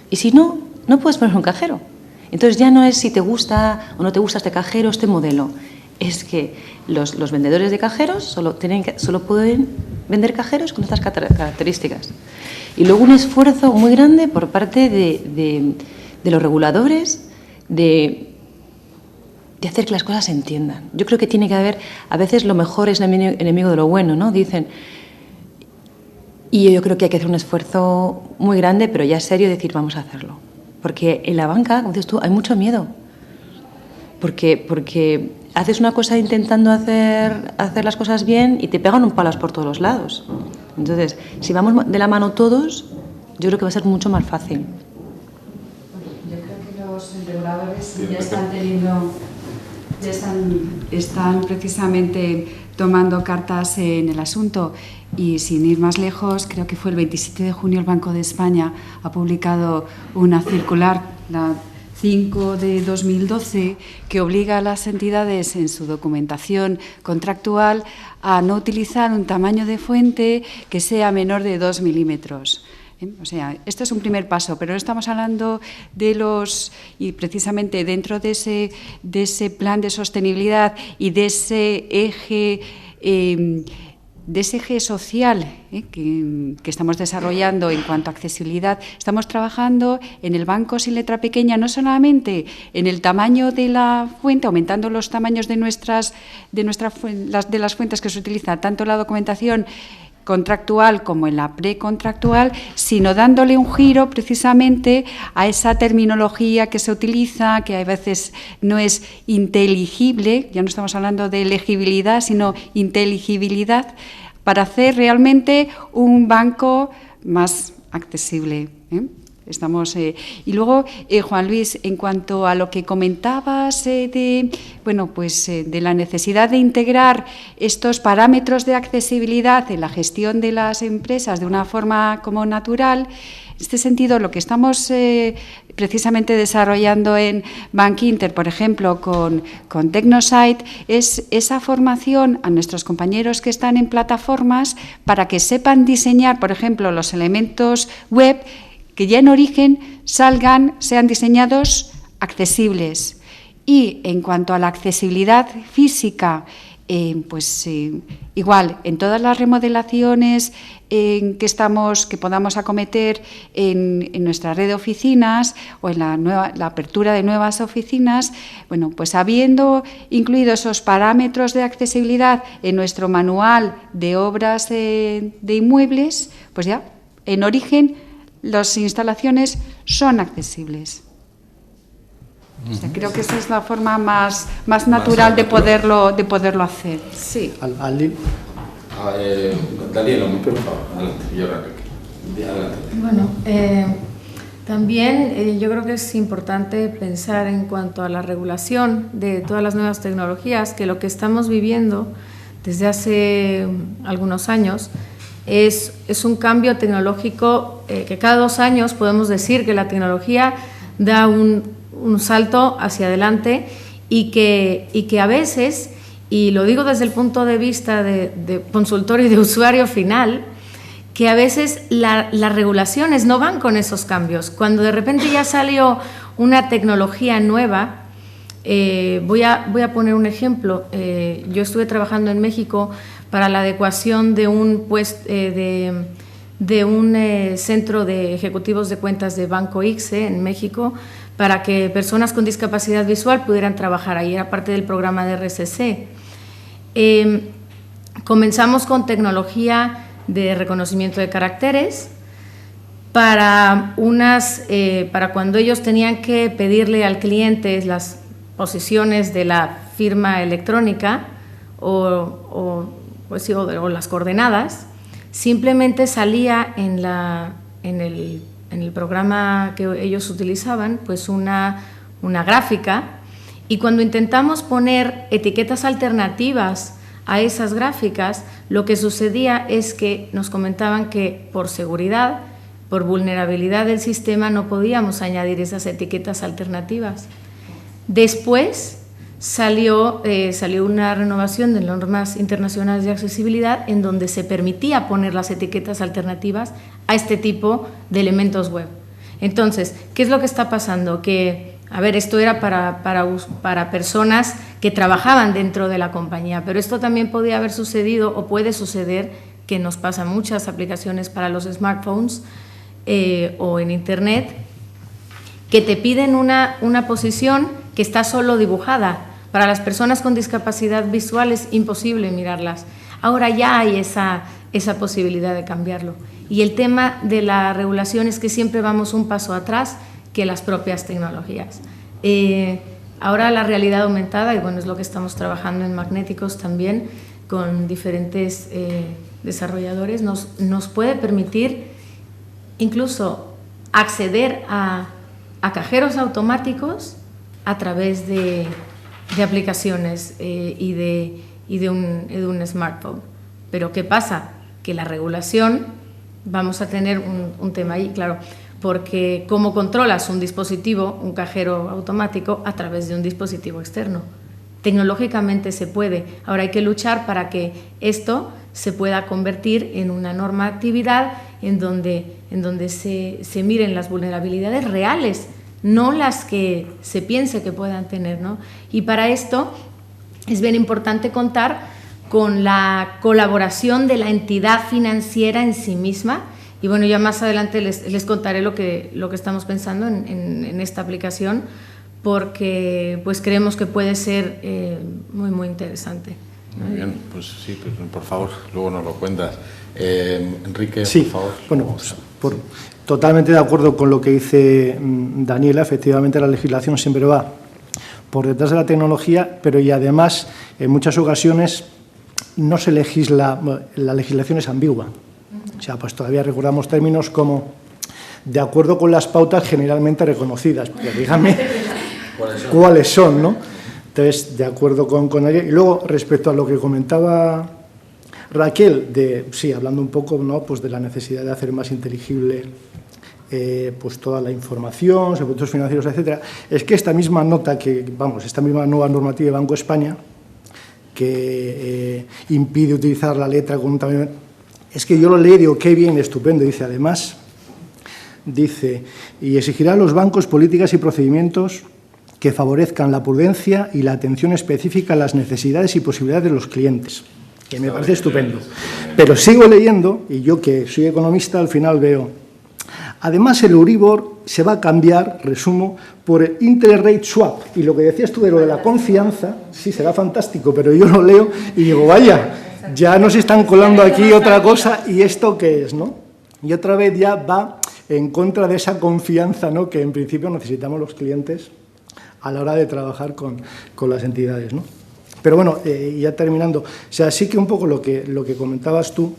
Speaker 7: Y si no, no puedes poner un cajero. Entonces ya no es si te gusta o no te gusta este cajero, este modelo. Es que los vendedores de cajeros solo pueden vender cajeros con estas características. Y luego un esfuerzo muy grande por parte de los reguladores de de hacer que las cosas se entiendan. Yo creo que tiene que haber, a veces lo mejor es enemigo de lo bueno, ¿no? Dicen. Y yo creo que hay que hacer un esfuerzo muy grande, pero ya serio, decir, vamos a hacerlo. Porque en la banca, como dices tú, hay mucho miedo. Porque haces una cosa intentando hacer las cosas bien y te pegan un palas por todos los lados. Entonces, si vamos de la mano todos, yo creo que va a ser mucho más fácil.
Speaker 5: Yo creo que los reguladores ya están teniendo, están precisamente tomando cartas en el asunto, y sin ir más lejos, creo que fue el 27 de junio el Banco de España ha publicado una circular, la 5 de 2012, que obliga a las entidades en su documentación contractual a no utilizar un tamaño de fuente que sea menor de 2 milímetros. O sea, esto es un primer paso, pero no estamos hablando de y precisamente dentro de ese plan de sostenibilidad y de ese eje social que estamos desarrollando en cuanto a accesibilidad. Estamos trabajando en el banco sin letra pequeña, no solamente en el tamaño de la fuente, aumentando los tamaños de las fuentes que se utiliza, tanto en la documentación contractual como en la precontractual, sino dándole un giro precisamente a esa terminología que se utiliza, que a veces no es inteligible, ya no estamos hablando de legibilidad, sino inteligibilidad, para hacer realmente un banco más accesible. Y luego, Juan Luis, en cuanto a lo que comentabas de la necesidad de integrar estos parámetros de accesibilidad en la gestión de las empresas de una forma como natural, en este sentido, lo que estamos precisamente desarrollando en Bankinter, por ejemplo, con Technosite, es esa formación a nuestros compañeros que están en plataformas para que sepan diseñar, por ejemplo, los elementos web que ya en origen sean diseñados accesibles. Y en cuanto a la accesibilidad física, igual, en todas las remodelaciones que podamos acometer en nuestra red de oficinas o en la apertura de nuevas oficinas, pues habiendo incluido esos parámetros de accesibilidad en nuestro manual de obras de inmuebles, pues ya, en origen, las instalaciones son accesibles. O sea, creo que esa es la forma más natural de poderlo hacer. Sí.
Speaker 2: ¿Alguien?
Speaker 1: Daniel, por favor, adelante. Y ahora, adelante.
Speaker 3: Bueno, también yo creo que es importante pensar en cuanto a la regulación de todas las nuevas tecnologías, que lo que estamos viviendo desde hace algunos años es un cambio tecnológico que cada 2 años podemos decir que la tecnología da un salto hacia adelante y que a veces, y lo digo desde el punto de vista de consultor y de usuario final, que a veces las regulaciones no van con esos cambios. Cuando de repente ya salió una tecnología nueva, voy a poner un ejemplo. Yo estuve trabajando en México para la adecuación de un centro de ejecutivos de cuentas de Banco ICSE en México, para que personas con discapacidad visual pudieran trabajar ahí. Era parte del programa de RCC. Comenzamos con tecnología de reconocimiento de caracteres para cuando ellos tenían que pedirle al cliente las posiciones de la firma electrónica o las coordenadas, simplemente salía en el programa que ellos utilizaban, pues una gráfica, y cuando intentamos poner etiquetas alternativas a esas gráficas, lo que sucedía es que nos comentaban que por seguridad, por vulnerabilidad del sistema, no podíamos añadir esas etiquetas alternativas. Después salió una renovación de normas internacionales de accesibilidad en donde se permitía poner las etiquetas alternativas a este tipo de elementos web. Entonces, ¿qué es lo que está pasando? Que, esto era para personas que trabajaban dentro de la compañía, pero esto también podía haber sucedido o puede suceder, que nos pasa en muchas aplicaciones para los smartphones o en Internet, que te piden una posición que está solo dibujada, Para las personas con discapacidad visual es imposible mirarlas. Ahora ya hay esa posibilidad de cambiarlo. Y el tema de la regulación es que siempre vamos un paso atrás que las propias tecnologías. Ahora la realidad aumentada, y bueno, es lo que estamos trabajando en Magnéticos también, con diferentes desarrolladores, nos puede permitir incluso acceder a cajeros automáticos a través de aplicaciones y de un smartphone. Pero ¿qué pasa? Que la regulación, vamos a tener un tema ahí, claro, porque ¿cómo controlas un dispositivo, un cajero automático, a través de un dispositivo externo? Tecnológicamente se puede. Ahora hay que luchar para que esto se pueda convertir en una normatividad en donde se miren las vulnerabilidades reales, no las que se piense que puedan tener, ¿no? Y para esto es bien importante contar con la colaboración de la entidad financiera en sí misma. Y bueno, ya más adelante les contaré lo que estamos pensando en esta aplicación, porque pues creemos que puede ser muy, muy interesante.
Speaker 1: Muy bien, pues sí, pues, por favor, luego nos lo cuentas. Enrique,
Speaker 2: sí,
Speaker 1: por favor.
Speaker 2: Bueno, pues, totalmente de acuerdo con lo que dice Daniela. Efectivamente, la legislación siempre va por detrás de la tecnología, pero y además, en muchas ocasiones, no se legisla, la legislación es ambigua. O sea, pues todavía recordamos términos como de acuerdo con las pautas generalmente reconocidas. Pero dígame cuáles son, ¿no? Entonces, de acuerdo con ello. Y luego, respecto a lo que comentaba Raquel, sí, hablando un poco, ¿no?, pues de la necesidad de hacer más inteligible pues toda la información, servicios financieros, etcétera, es que esta misma nota esta misma nueva normativa de Banco de España, que impide utilizar la letra con un tamaño, es que yo lo leí y digo, qué bien, estupendo. Dice, además, y exigirá a los bancos políticas y procedimientos que favorezcan la prudencia y la atención específica a las necesidades y posibilidades de los clientes, que me parece estupendo. Pero sigo leyendo, y yo que soy economista, al final veo, además el Euribor se va a cambiar, resumo, por el Interest Rate Swap. Y lo que decías tú de lo de la confianza, sí, será fantástico, pero yo lo leo y digo, vaya, ya nos están colando aquí otra cosa, ¿y esto qué es, no? Y otra vez ya va en contra de esa confianza, ¿no?, que en principio necesitamos los clientes a la hora de trabajar con las entidades, ¿no? Pero bueno, ya terminando, o sea, sí que un poco lo que comentabas tú,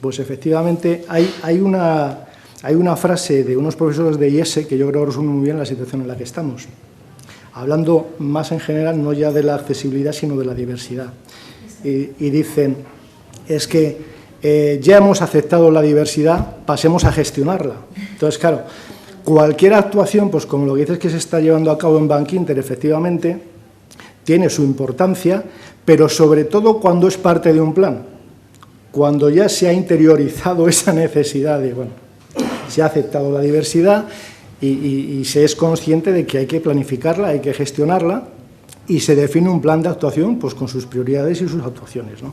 Speaker 2: pues efectivamente hay una frase de unos profesores de IES que yo creo que resume muy bien la situación en la que estamos, hablando más en general no ya de la accesibilidad, sino de la diversidad. Y dicen, es que ya hemos aceptado la diversidad, pasemos a gestionarla. Entonces, claro, cualquier actuación, pues como lo que dices que se está llevando a cabo en Bankinter, efectivamente, tiene su importancia, pero sobre todo cuando es parte de un plan, cuando ya se ha interiorizado esa necesidad de, bueno, se ha aceptado la diversidad y se es consciente de que hay que planificarla, hay que gestionarla y se define un plan de actuación pues con sus prioridades y sus actuaciones, ¿no?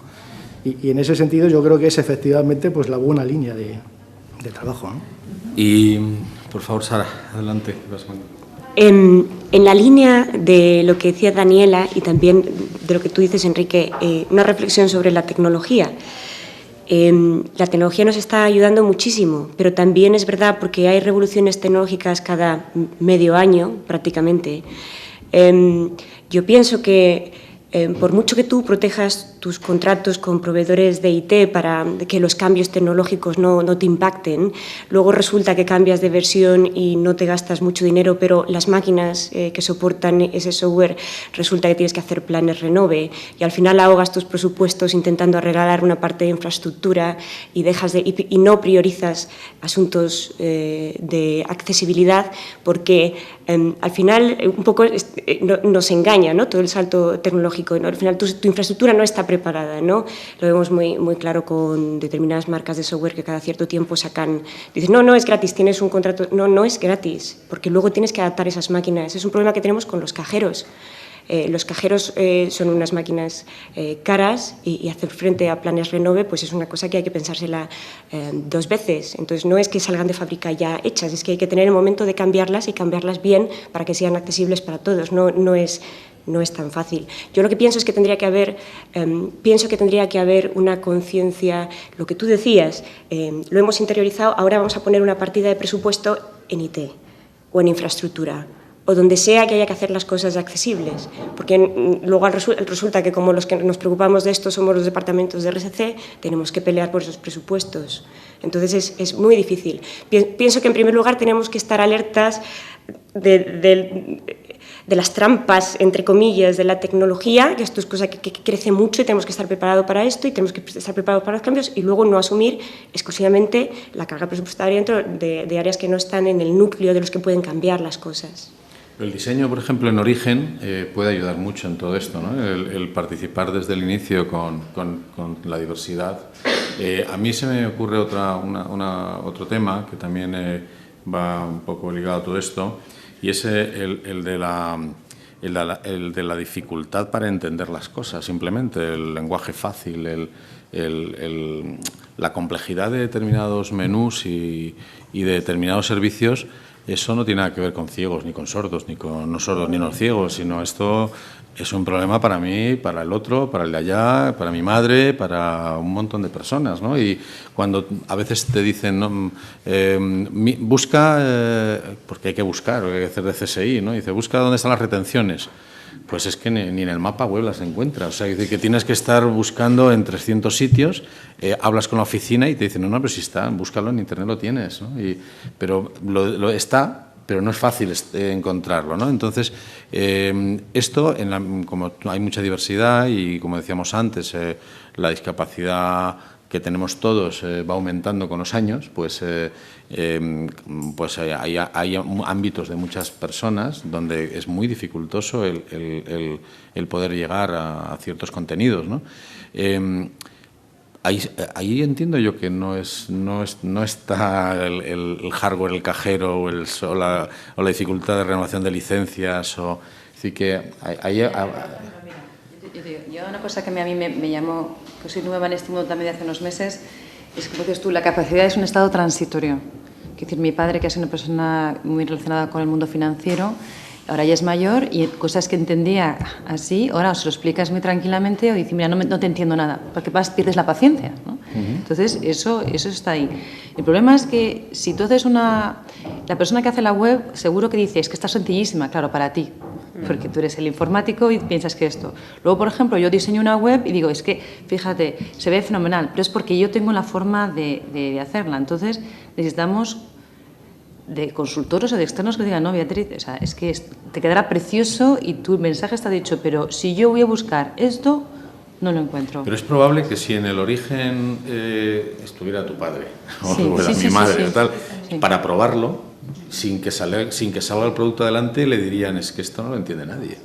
Speaker 2: Y en ese sentido yo creo que es efectivamente pues la buena línea de trabajo, ¿no?
Speaker 1: Y, por favor, Sara, adelante.
Speaker 6: En la línea de lo que decía Daniela y también de lo que tú dices, Enrique, una reflexión sobre la tecnología. La tecnología nos está ayudando muchísimo, pero también es verdad porque hay revoluciones tecnológicas cada medio año prácticamente. Yo pienso que por mucho que tú protejas tus contratos con proveedores de IT para que los cambios tecnológicos no te impacten, luego resulta que cambias de versión y no te gastas mucho dinero, pero las máquinas que soportan ese software resulta que tienes que hacer planes renove y al final ahogas tus presupuestos intentando arreglar una parte de infraestructura y no priorizas asuntos de accesibilidad porque al final un poco nos engaña, ¿no?, todo el salto tecnológico, ¿no? Al final tu infraestructura no está preparada, ¿no? Lo vemos muy, muy claro con determinadas marcas de software que cada cierto tiempo sacan, dicen, no es gratis, tienes un contrato, no es gratis, porque luego tienes que adaptar esas máquinas. Es un problema que tenemos con los cajeros. Los cajeros son unas máquinas caras y hacer frente a planes Renove pues es una cosa que hay que pensársela 2 veces. Entonces, no es que salgan de fábrica ya hechas, es que hay que tener el momento de cambiarlas y cambiarlas bien para que sean accesibles para todos. No es tan fácil. Yo lo que pienso es que tendría que haber, una conciencia, lo que tú decías, lo hemos interiorizado, ahora vamos a poner una partida de presupuesto en IT o en infraestructura, o donde sea que haya que hacer las cosas accesibles, porque luego resulta que como los que nos preocupamos de esto somos los departamentos de RSC, tenemos que pelear por esos presupuestos. Entonces es muy difícil. Pienso que en primer lugar tenemos que estar alertas de las trampas, entre comillas, de la tecnología, que esto es cosa que crece mucho y tenemos que estar preparados para esto y tenemos que estar preparados para los cambios, y luego no asumir exclusivamente la carga presupuestaria dentro de áreas que no están en el núcleo de los que pueden cambiar las cosas.
Speaker 1: El diseño, por ejemplo, en Origen puede ayudar mucho en todo esto, ¿no? El participar desde el inicio con la diversidad. A mí se me ocurre otro tema que también va un poco ligado a todo esto, y es el de la dificultad para entender las cosas, simplemente el lenguaje fácil, la complejidad de determinados menús y de determinados servicios. Eso no tiene nada que ver con ciegos, ni con sordos, ni con no sordos, ni los ciegos, sino esto es un problema para mí, para el otro, para el de allá, para mi madre, para un montón de personas, ¿no? Y cuando a veces te dicen, ¿no? Busca, porque hay que buscar, hay que hacer de CSI, ¿no? Dice, busca dónde están las retenciones. Pues es que ni en el mapa web las encuentras. O sea, que tienes que estar buscando en 300 sitios, hablas con la oficina y te dicen, no, pero si está, búscalo en internet, lo tienes, ¿no? Pero lo está, pero no es fácil encontrarlo, ¿no? Entonces, esto, como hay mucha diversidad y, como decíamos antes, la discapacidad que tenemos todos va aumentando con los años, pues hay ámbitos de muchas personas donde es muy dificultoso el poder llegar a ciertos contenidos, ¿no? Ahí entiendo yo que no está el hardware, el cajero o la dificultad de renovación de licencias. Así que
Speaker 7: Yo una cosa que a mí me llamó, que soy nueva en este mundo también de hace unos meses, es que, como dices tú, la capacidad es un estado transitorio. Es decir, mi padre, que es una persona muy relacionada con el mundo financiero, ahora ya es mayor y cosas que entendía así, ahora se lo explicas muy tranquilamente o dices, mira, no te entiendo nada, porque pierdes la paciencia, ¿no? Entonces, eso está ahí. El problema es que si tú haces la persona que hace la web seguro que dice, es que está sencillísima, claro, para ti, porque tú eres el informático y piensas que esto. Luego, por ejemplo, yo diseño una web y digo, es que, fíjate, se ve fenomenal, pero es porque yo tengo la forma de hacerla. Entonces, necesitamos de consultores o de externos que digan, no, Beatriz, o sea, es que te quedará precioso y tu mensaje está dicho, pero si yo voy a buscar esto, no lo encuentro.
Speaker 1: Pero es probable que si en el Origen estuviera tu padre o mi madre o tal, para probarlo, sin que salga el producto adelante, le dirían, es que esto no lo entiende nadie.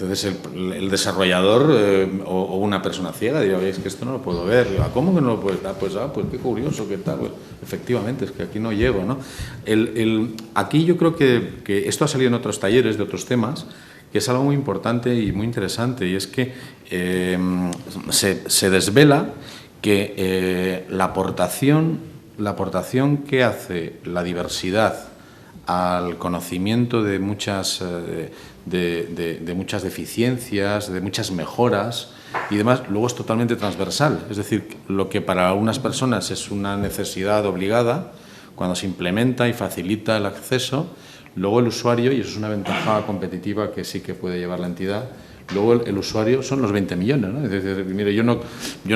Speaker 1: Entonces el desarrollador o una persona ciega diría, oye, es que esto no lo puedo ver. Digo, ¿cómo que no lo puedes dar? Pues qué curioso, qué tal. Pues, efectivamente, es que aquí no llego, ¿no? Aquí yo creo que esto ha salido en otros talleres de otros temas, que es algo muy importante y muy interesante, y es que se desvela que la aportación que hace la diversidad al conocimiento de muchas deficiencias, de muchas mejoras y demás, luego es totalmente transversal. Es decir, lo que para unas personas es una necesidad obligada, cuando se implementa y facilita el acceso, luego el usuario, y eso es una ventaja competitiva que sí que puede llevar la entidad, luego el usuario son los 20 millones, ¿no? Es decir, mire, yo no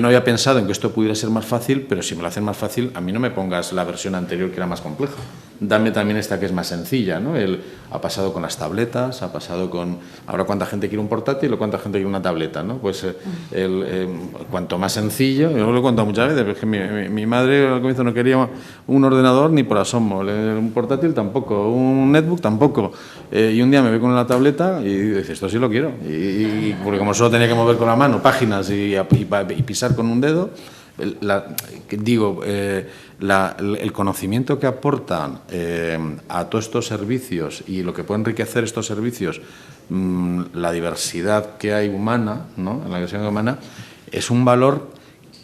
Speaker 1: había pensado en que esto pudiera ser más fácil, pero si me lo hacen más fácil, a mí no me pongas la versión anterior que era más compleja. Dame también esta que es más sencilla, ¿no? Ha pasado con las tabletas, ha pasado con... Ahora, ¿cuánta gente quiere un portátil o cuánta gente quiere una tableta, ¿no? Pues cuanto más sencillo, yo lo he contado muchas veces, pero es que mi madre al comienzo no quería un ordenador ni por asomo, un portátil tampoco, un netbook tampoco. Y un día me ve con la tableta y dice, esto sí lo quiero. Y porque como solo tenía que mover con la mano páginas y pisar con un dedo, el conocimiento que aportan a todos estos servicios y lo que puede enriquecer estos servicios, la diversidad que hay humana, ¿no? En la diversidad humana, es un valor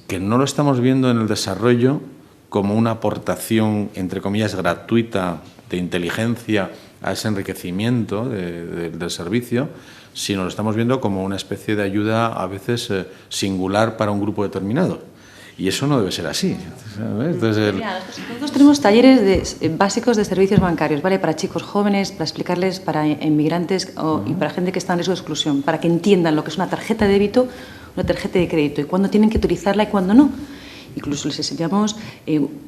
Speaker 1: que no lo estamos viendo en el desarrollo como una aportación, entre comillas, gratuita de inteligencia a ese enriquecimiento del servicio, sino lo estamos viendo como una especie de ayuda a veces singular para un grupo determinado. Y eso no debe ser así, ¿sabes? Entonces,
Speaker 7: nosotros tenemos talleres básicos de servicios bancarios, ¿vale? Para chicos jóvenes, para explicarles, para inmigrantes y para gente que está en riesgo de exclusión, para que entiendan lo que es una tarjeta de débito, una tarjeta de crédito y cuándo tienen que utilizarla y cuándo no. Incluso les enseñamos,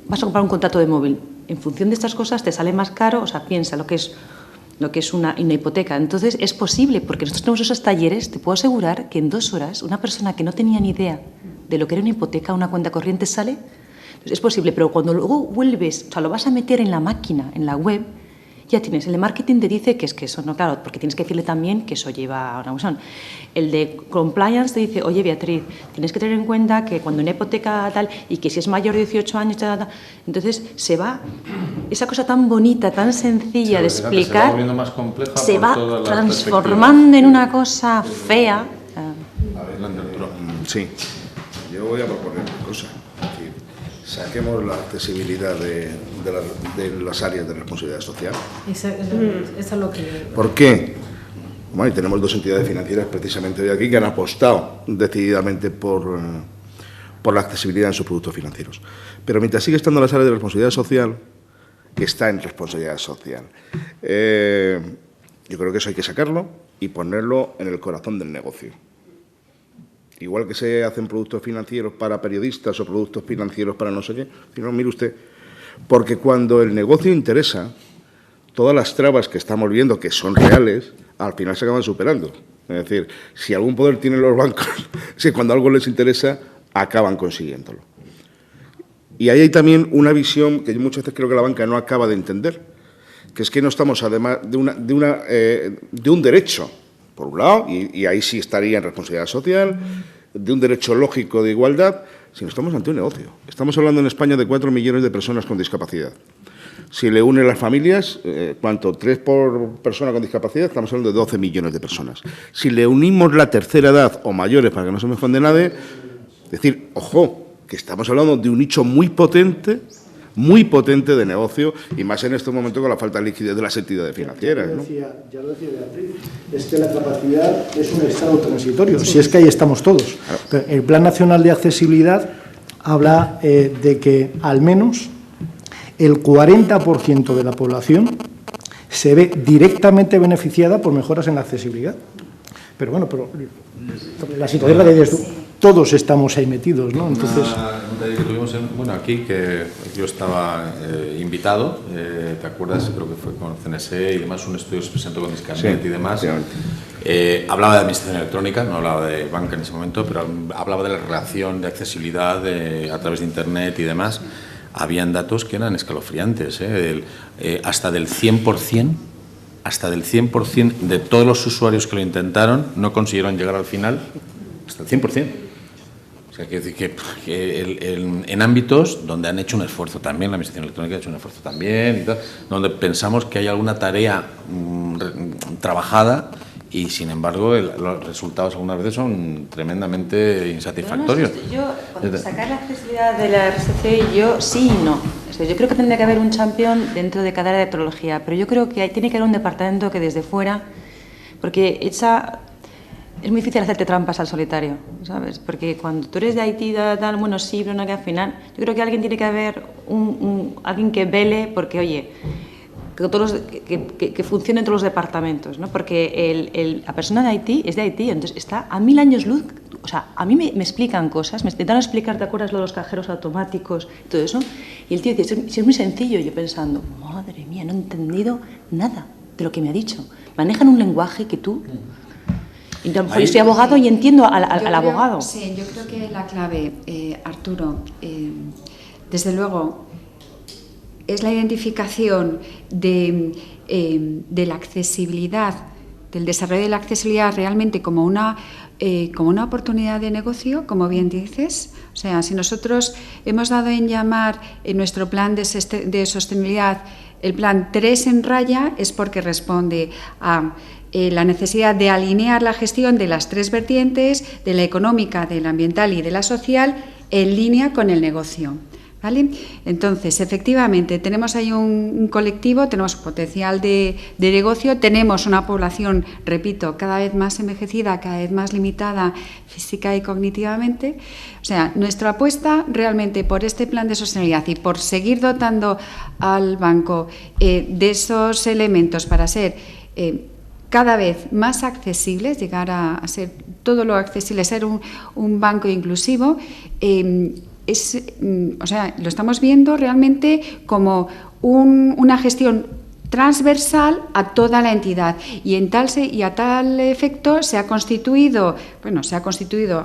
Speaker 7: vas a comprar un contrato de móvil. En función de estas cosas te sale más caro, o sea, piensa lo que es una hipoteca. Entonces, es posible, porque nosotros tenemos esos talleres, te puedo asegurar que en 2 horas una persona que no tenía ni idea de lo que era una hipoteca, una cuenta corriente, sale. Entonces, es posible, pero cuando luego vuelves, o sea, lo vas a meter en la máquina, en la web, ya tienes. El de marketing te dice que es que eso, no, claro, porque tienes que decirle también que eso lleva a una cuestión. El de compliance te dice, oye, Beatriz, tienes que tener en cuenta que cuando una hipoteca tal, y que si es mayor de 18 años, tal, entonces se va, esa cosa tan bonita, tan sencilla de explicar, se va transformando en una cosa fea.
Speaker 8: Sí, yo voy a proponer una cosa. Saquemos la accesibilidad de las áreas de responsabilidad social.
Speaker 3: Eso es lo que...
Speaker 8: ¿Por qué? Bueno, y tenemos 2 entidades financieras precisamente hoy aquí que han apostado decididamente por la accesibilidad en sus productos financieros. Pero mientras sigue estando las áreas de responsabilidad social, que está en responsabilidad social, yo creo que eso hay que sacarlo y ponerlo en el corazón del negocio. Igual que se hacen productos financieros para periodistas o productos financieros para no sé qué, sino, mire usted, porque cuando el negocio interesa, todas las trabas que estamos viendo, que son reales, al final se acaban superando. Es decir, si algún poder tienen los bancos, si cuando algo les interesa, acaban consiguiéndolo. Y ahí hay también una visión que yo muchas veces creo que la banca no acaba de entender, que es que no estamos, además de un derecho, por un lado, y ahí sí estaría en responsabilidad social, de un derecho lógico de igualdad, sino estamos ante un negocio. Estamos hablando en España de 4 millones de personas con discapacidad. Si le unen las familias, ¿cuánto? 3 por persona con discapacidad, estamos hablando de 12 millones de personas. Si le unimos la tercera edad o mayores, para que no se me ofende nadie, es decir, ojo, que estamos hablando de un nicho muy potente de negocio, y más en este momento con la falta de liquidez de las entidades financieras, ¿no?
Speaker 2: Ya lo decía Beatriz, es que la capacidad es un estado transitorio, si es que ahí estamos todos. Claro. El Plan Nacional de Accesibilidad habla de que al menos el 40% de la población se ve directamente beneficiada por mejoras en la accesibilidad. Pero bueno, la situación la que dices tú, todos estamos ahí metidos, ¿no? Entonces,
Speaker 1: que tuvimos aquí, que yo estaba invitado, ¿te acuerdas? Creo que fue con CNSE y demás, un estudio que se presentó con Discarnet y demás. Hablaba de administración electrónica, no hablaba de banca en ese momento, pero hablaba de la relación de accesibilidad a través de Internet y demás. Habían datos que eran escalofriantes, hasta del 100%. Hasta del 100% de todos los usuarios que lo intentaron no consiguieron llegar al final, hasta el 100%. O sea, quiere decir que en ámbitos donde han hecho un esfuerzo también, la administración electrónica ha hecho un esfuerzo también, y tal, donde pensamos que hay alguna tarea trabajada y, sin embargo, los resultados algunas veces son tremendamente insatisfactorios.
Speaker 7: Yo, sacar la accesibilidad de la RSC, yo sí y no. Yo creo que tendría que haber un champion dentro de cada área de tecnología, pero yo creo que tiene que haber un departamento que desde fuera, porque es muy difícil hacerte trampas al solitario, ¿sabes? Porque cuando tú eres de Haití, tal, bueno, sí, pero no, que al final, yo creo que alguien tiene que haber alguien que vele, porque, oye, que funcione en todos los departamentos, ¿no? Porque la persona de Haití es de Haití, entonces está a 1000 años luz. O sea, a mí me explican cosas, me intentaron explicar, ¿te acuerdas lo de los cajeros automáticos y todo eso? Y el tío dice, es muy sencillo. Y yo pensando, madre mía, no he entendido nada de lo que me ha dicho. Manejan un lenguaje que tú... Y a lo mejor yo soy abogado y entiendo al abogado.
Speaker 5: Sí, yo creo que la clave, Arturo, desde luego, es la identificación de la accesibilidad, del desarrollo de la accesibilidad realmente como una como una oportunidad de negocio, como bien dices. O sea, si nosotros hemos dado en llamar en nuestro plan de sostenibilidad el plan 3 en raya, es porque responde a la necesidad de alinear la gestión de las 3 vertientes, de la económica, de la ambiental y de la social, en línea con el negocio. ¿Vale? Entonces, efectivamente, tenemos ahí un colectivo, tenemos potencial de negocio, tenemos una población, repito, cada vez más envejecida, cada vez más limitada física y cognitivamente. O sea, nuestra apuesta realmente por este plan de sostenibilidad y por seguir dotando al banco de esos elementos para ser cada vez más accesibles, llegar a ser todo lo accesible, ser un banco inclusivo, o sea, lo estamos viendo realmente como una gestión transversal a toda la entidad y a tal efecto se ha constituido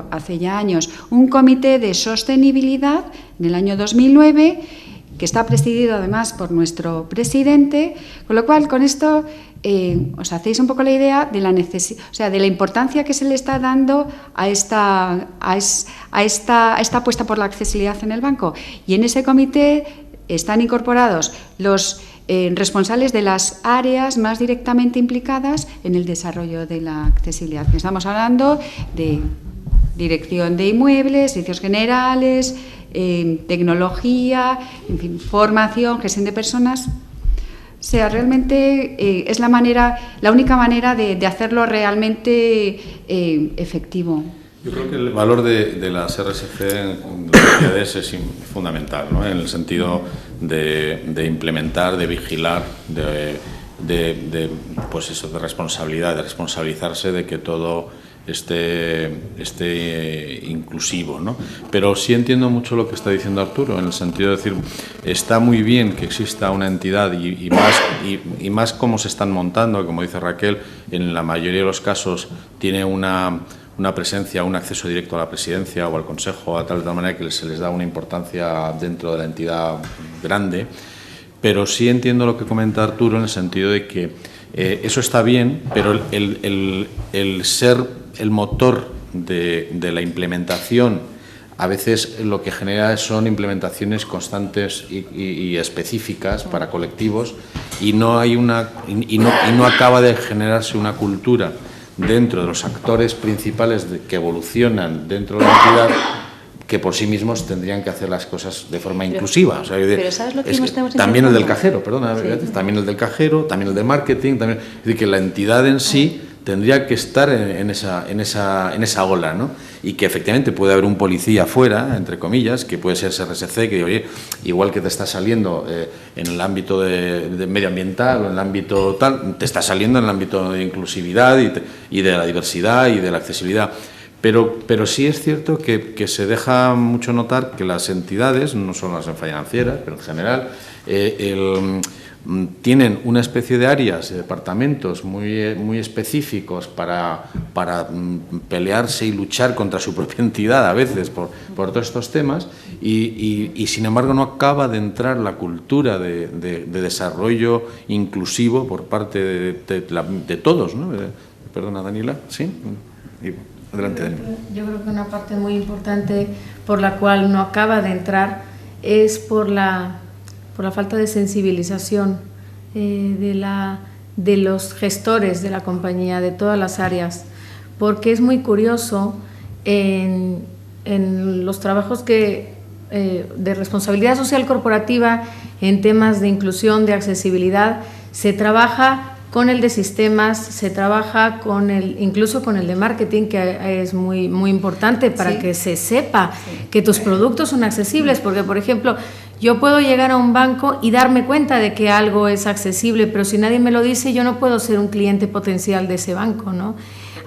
Speaker 5: hace ya años un comité de sostenibilidad en el año 2009 que está presidido además por nuestro presidente, con lo cual con esto os hacéis un poco la idea de de la importancia que se le está dando a esta apuesta por la accesibilidad en el banco. Y en ese comité están incorporados los responsables de las áreas más directamente implicadas en el desarrollo de la accesibilidad. Estamos hablando de dirección de inmuebles, servicios generales, tecnología, en fin, formación, gestión de personas. O sea, realmente es la única manera de hacerlo realmente efectivo.
Speaker 1: Yo creo que el valor de las RSC en las entidades es fundamental, ¿no? En el sentido de implementar, de vigilar, pues eso, de responsabilidad, de responsabilizarse de que todo esté inclusivo, ¿no? Pero sí entiendo mucho lo que está diciendo Arturo, en el sentido de decir, está muy bien que exista una entidad y más cómo se están montando, como dice Raquel, en la mayoría de los casos tiene una presencia, un acceso directo a la presidencia o al consejo, de tal manera que se les da una importancia dentro de la entidad grande. Pero sí entiendo lo que comenta Arturo en el sentido de que eso está bien, pero el ser el motor de la implementación a veces lo que genera son implementaciones constantes y específicas para colectivos y no acaba de generarse una cultura dentro de los actores principales que evolucionan dentro de la entidad, que por sí mismos tendrían que hacer las cosas de forma inclusiva. O sea,
Speaker 7: pero ¿sabes lo que estamos
Speaker 1: también el del cajero, perdona, sí. También el del cajero, también el de marketing, también, es decir, que la entidad en sí tendría que estar en esa ola, ¿no? Y que efectivamente puede haber un policía afuera, entre comillas, que puede ser SRSC, que oye, igual que te está saliendo en el ámbito de medioambiental o en el ámbito tal, te está saliendo en el ámbito de inclusividad y de la diversidad y de la accesibilidad. Pero sí es cierto que se deja mucho notar que las entidades, no solo las financieras, pero en general, tienen una especie de áreas, de departamentos muy específicos para pelearse y luchar contra su propia entidad a veces por todos estos temas y sin embargo no acaba de entrar la cultura de desarrollo inclusivo por parte de todos, ¿no? Perdona, Daniela, ¿sí? Adelante, Daniela.
Speaker 3: Yo creo que una parte muy importante por la cual no acaba de entrar es por la falta de sensibilización de los gestores de la compañía, de todas las áreas, porque es muy curioso en los trabajos de responsabilidad social corporativa, en temas de inclusión, de accesibilidad, se trabaja con el de sistemas, se trabaja incluso con el de marketing, que es muy, muy importante para que se sepa que tus productos son accesibles, porque, por ejemplo, yo puedo llegar a un banco y darme cuenta de que algo es accesible, pero si nadie me lo dice, yo no puedo ser un cliente potencial de ese banco, ¿no?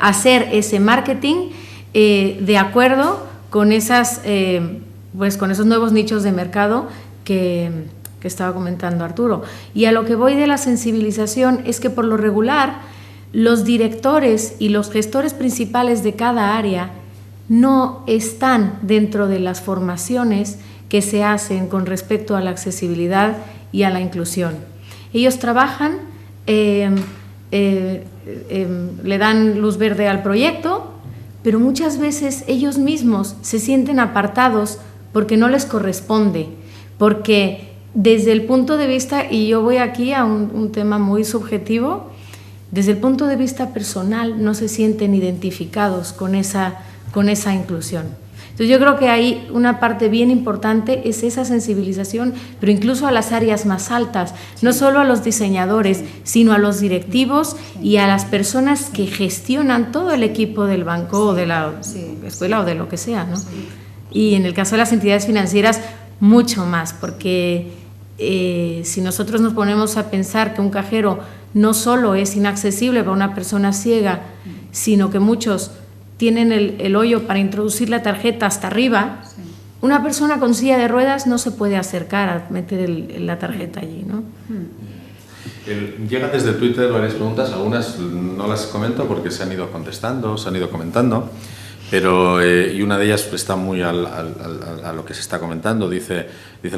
Speaker 3: Hacer ese marketing de acuerdo con con esos nuevos nichos de mercado que estaba comentando Arturo. Y a lo que voy de la sensibilización es que por lo regular los directores y los gestores principales de cada área no están dentro de las formaciones que se hacen con respecto a la accesibilidad y a la inclusión. Ellos trabajan, le dan luz verde al proyecto, pero muchas veces ellos mismos se sienten apartados porque no les corresponde, porque desde el punto de vista, y yo voy aquí a un tema muy subjetivo, desde el punto de vista personal no se sienten identificados con esa inclusión. Entonces yo creo que hay una parte bien importante, es esa sensibilización, pero incluso a las áreas más altas, no solo a los diseñadores, sino a los directivos y a las personas que gestionan todo el equipo del banco o de la escuela o de lo que sea, ¿no? Y en el caso de las entidades financieras, mucho más, porque si nosotros nos ponemos a pensar que un cajero no solo es inaccesible para una persona ciega, sino que muchos tienen el hoyo para introducir la tarjeta hasta arriba, una persona con silla de ruedas no se puede acercar a meter la tarjeta allí, ¿no?
Speaker 1: Llegan desde Twitter varias preguntas, algunas no las comento porque se han ido contestando, se han ido comentando, pero y una de ellas está muy a lo que se está comentando. Dicen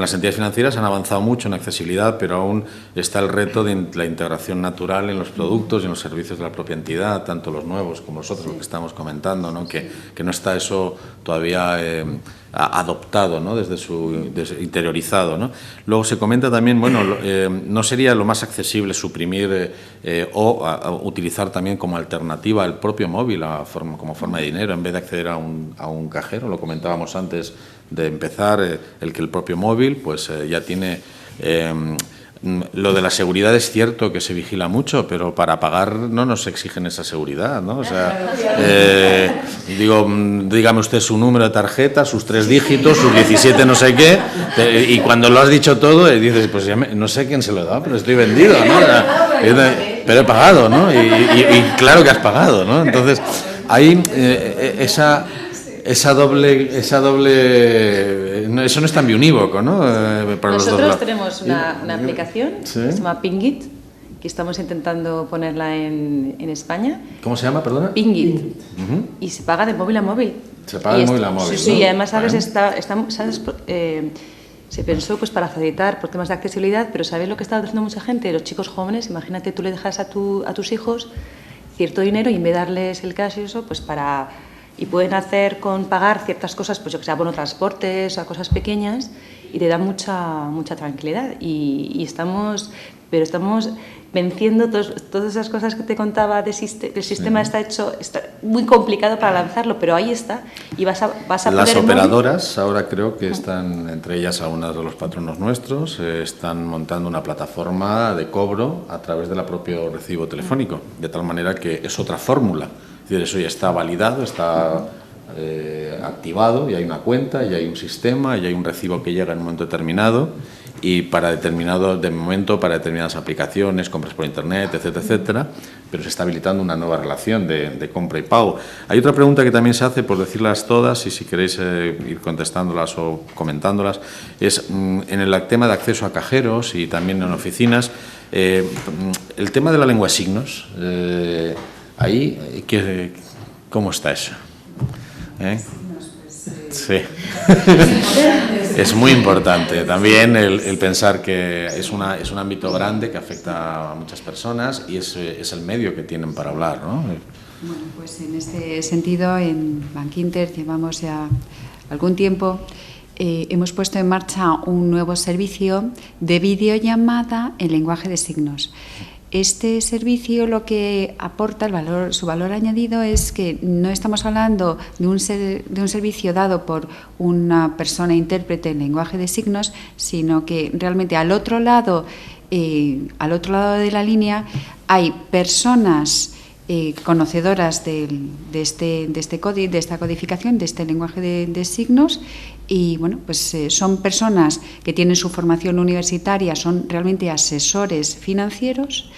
Speaker 1: las entidades financieras han avanzado mucho en accesibilidad, pero aún está el reto de la integración natural en los productos y en los servicios de la propia entidad, tanto los nuevos como los otros, lo que estamos comentando, ¿no? Que no está eso todavía adoptado, ¿no? Desde interiorizado, ¿no? Luego se comenta también, bueno, no sería lo más accesible suprimir o utilizar también como alternativa el propio móvil como forma de dinero en vez de acceder a un cajero. Lo comentábamos antes de empezar, el que el propio móvil pues ya tiene lo de la seguridad. Es cierto que se vigila mucho, pero para pagar no nos exigen esa seguridad, ¿no? O sea, dígame usted su número de tarjeta, sus 3 dígitos, sus 17 no sé qué, y cuando lo has dicho todo dices, pues ya no sé quién se lo da, pero estoy vendido, ¿no? Pero he pagado, ¿no? Y claro que has pagado, ¿no? Entonces hay esa doble, eso no es tan biunívoco, ¿no? Para
Speaker 7: nosotros tenemos una aplicación que se llama Pingit, que estamos intentando ponerla en España.
Speaker 1: ¿Cómo se llama, perdona?
Speaker 7: Pingit. Y se paga de móvil a móvil.
Speaker 1: Se paga de móvil a móvil,
Speaker 7: sí,
Speaker 1: ¿no?
Speaker 7: Y además, ¿sabes? Se pensó pues para facilitar por temas de accesibilidad, pero ¿sabes lo que está haciendo mucha gente? Los chicos jóvenes, imagínate, tú le dejas a tus hijos cierto dinero y en vez de darles el cash y eso, pues y pueden hacer con pagar ciertas cosas, pues yo que sé, bono transportes o cosas pequeñas, y te da mucha tranquilidad. Y estamos venciendo todas esas cosas que te contaba el sistema. Está muy complicado para lanzarlo, pero ahí está, y vas a poder...
Speaker 1: Las operadoras ahora creo que están, entre ellas algunas de los patronos nuestros, están montando una plataforma de cobro a través del propio recibo telefónico, de tal manera que es otra fórmula. Es decir, eso ya está validado, está activado, y hay una cuenta, y hay un sistema, y hay un recibo que llega en un momento determinado, y para determinadas aplicaciones, compras por internet, etcétera, etcétera, pero se está habilitando una nueva relación de compra y pago. Hay otra pregunta que también se hace, por decirlas todas, y si queréis ir contestándolas o comentándolas, es en el tema de acceso a cajeros y también en oficinas, el tema de la lengua de signos, ahí, ¿cómo está eso? Sí. Es muy importante también el pensar que es un ámbito grande que afecta a muchas personas, y es el medio que tienen para hablar, ¿no?
Speaker 5: Bueno, pues en este sentido, en Bankinter llevamos ya algún tiempo, hemos puesto en marcha un nuevo servicio de videollamada en lenguaje de signos. Este servicio lo que aporta, su valor añadido, es que no estamos hablando de un servicio dado por una persona intérprete en lenguaje de signos, sino que realmente al otro lado de la línea hay personas conocedoras de esta codificación, de este lenguaje de signos, y bueno, pues son personas que tienen su formación universitaria, son realmente asesores financieros,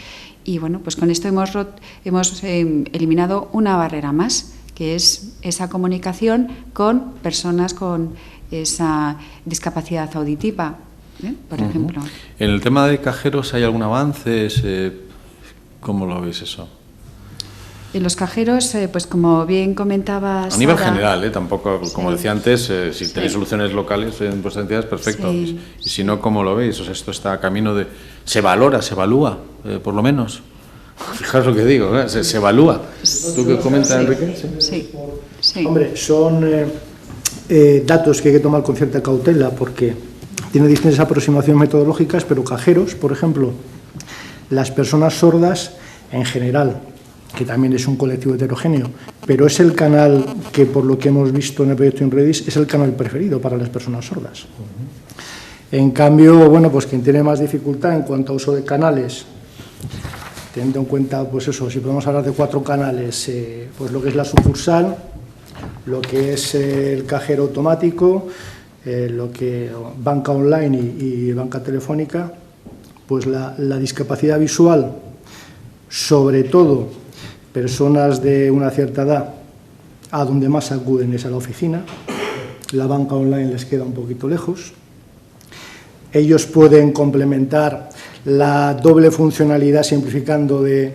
Speaker 5: y bueno, pues con esto hemos eliminado una barrera más, que es esa comunicación con personas con esa discapacidad auditiva, por ejemplo.
Speaker 1: En el tema de cajeros, ¿hay algún avance? ¿Cómo lo veis eso?
Speaker 5: En los cajeros, pues como bien comentaba Sara,
Speaker 1: a nivel general, tampoco, como decía antes, si tenéis soluciones locales en vuestras entidades, perfecto. Y si no, ¿cómo lo veis? O sea, esto está a camino de... ¿Se evalúa, por lo menos? Fijaos lo que digo, ¿eh? Se evalúa. ¿Tú qué comentas, Enrique?
Speaker 5: Sí.
Speaker 2: Hombre, son datos que hay que tomar con cierta cautela porque tiene distintas aproximaciones metodológicas, pero cajeros, por ejemplo, las personas sordas en general, que también es un colectivo heterogéneo, pero es el canal que, por lo que hemos visto en el proyecto INREDIS, es el canal preferido para las personas sordas. En cambio, bueno, pues quien tiene más dificultad en cuanto a uso de canales, teniendo en cuenta, pues eso, si podemos hablar de 4 canales, pues lo que es la sucursal, lo que es el cajero automático, lo que banca online y banca telefónica, pues la discapacidad visual, sobre todo personas de una cierta edad, a donde más acuden es a la oficina. La banca online les queda un poquito lejos. Ellos pueden complementar la doble funcionalidad simplificando de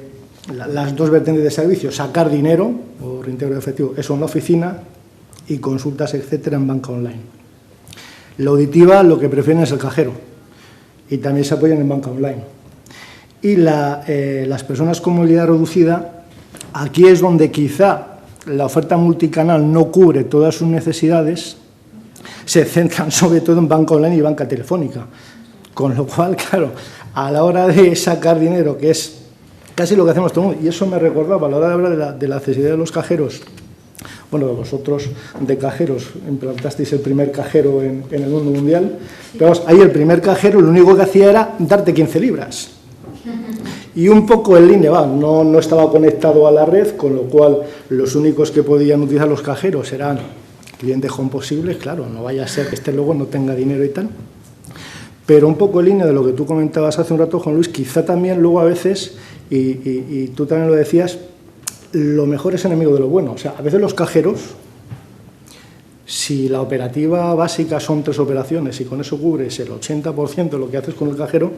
Speaker 2: las 2 vertientes de servicio, sacar dinero o reintegro de efectivo, eso en la oficina, y consultas, etcétera, en banca online. La auditiva lo que prefieren es el cajero y también se apoyan en banca online. Y las personas con movilidad reducida, aquí es donde quizá la oferta multicanal no cubre todas sus necesidades, se centran sobre todo en banca online y banca telefónica. Con lo cual, claro, a la hora de sacar dinero, que es casi lo que hacemos todo el mundo, y eso me recordaba a la hora de hablar de la accesibilidad de los cajeros. Bueno, vosotros de cajeros implantasteis el primer cajero en el mundo mundial, pero ahí el primer cajero lo único que hacía era darte 15 libras. Y un poco en línea, no estaba conectado a la red, con lo cual los únicos que podían utilizar los cajeros eran clientes home posibles, claro, no vaya a ser que este luego no tenga dinero y tal. Pero un poco en línea de lo que tú comentabas hace un rato, Juan Luis, quizá también luego a veces, y tú también lo decías, lo mejor es enemigo de lo bueno. O sea, a veces los cajeros, si la operativa básica son 3 operaciones y con eso cubres el 80% de lo que haces con el cajero,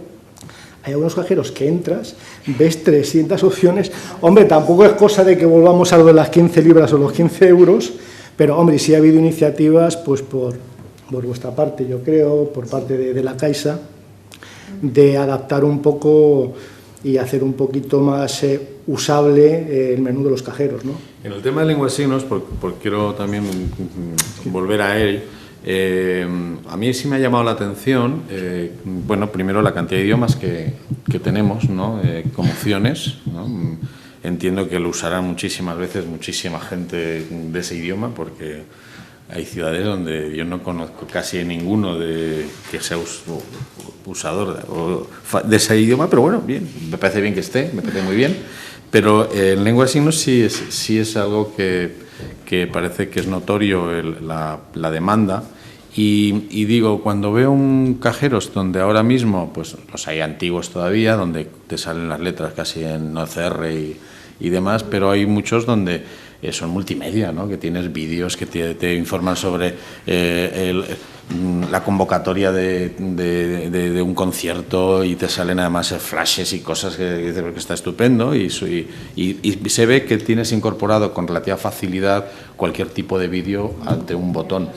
Speaker 2: hay algunos cajeros que entras, ves 300 opciones. Hombre, tampoco es cosa de que volvamos a lo de las 15 libras o los 15 euros, pero, hombre, sí ha habido iniciativas, pues por vuestra parte, yo creo, por parte de la Caixa, de adaptar un poco y hacer un poquito más usable el menú de los cajeros, ¿no?
Speaker 1: En el tema de lengua de signos, porque quiero también volver a él, a mí sí me ha llamado la atención, bueno, primero la cantidad de idiomas que tenemos, ¿no? Como opciones, ¿no? Entiendo que lo usará muchísimas veces muchísima gente de ese idioma, porque hay ciudades donde yo no conozco casi ninguno que sea usador de ese idioma, pero bueno, bien, me parece bien que esté, me parece muy bien. Pero en lengua de signos sí es algo que parece que es notorio la demanda. Y digo, cuando veo un cajeros donde ahora mismo, pues los hay antiguos todavía, donde te salen las letras casi en OCR y demás, pero hay muchos donde son multimedia, ¿no? Que tienes vídeos que te informan sobre la convocatoria de un concierto y te salen además flashes y cosas que está estupendo y se ve que tienes incorporado con relativa facilidad cualquier tipo de vídeo ante un botón.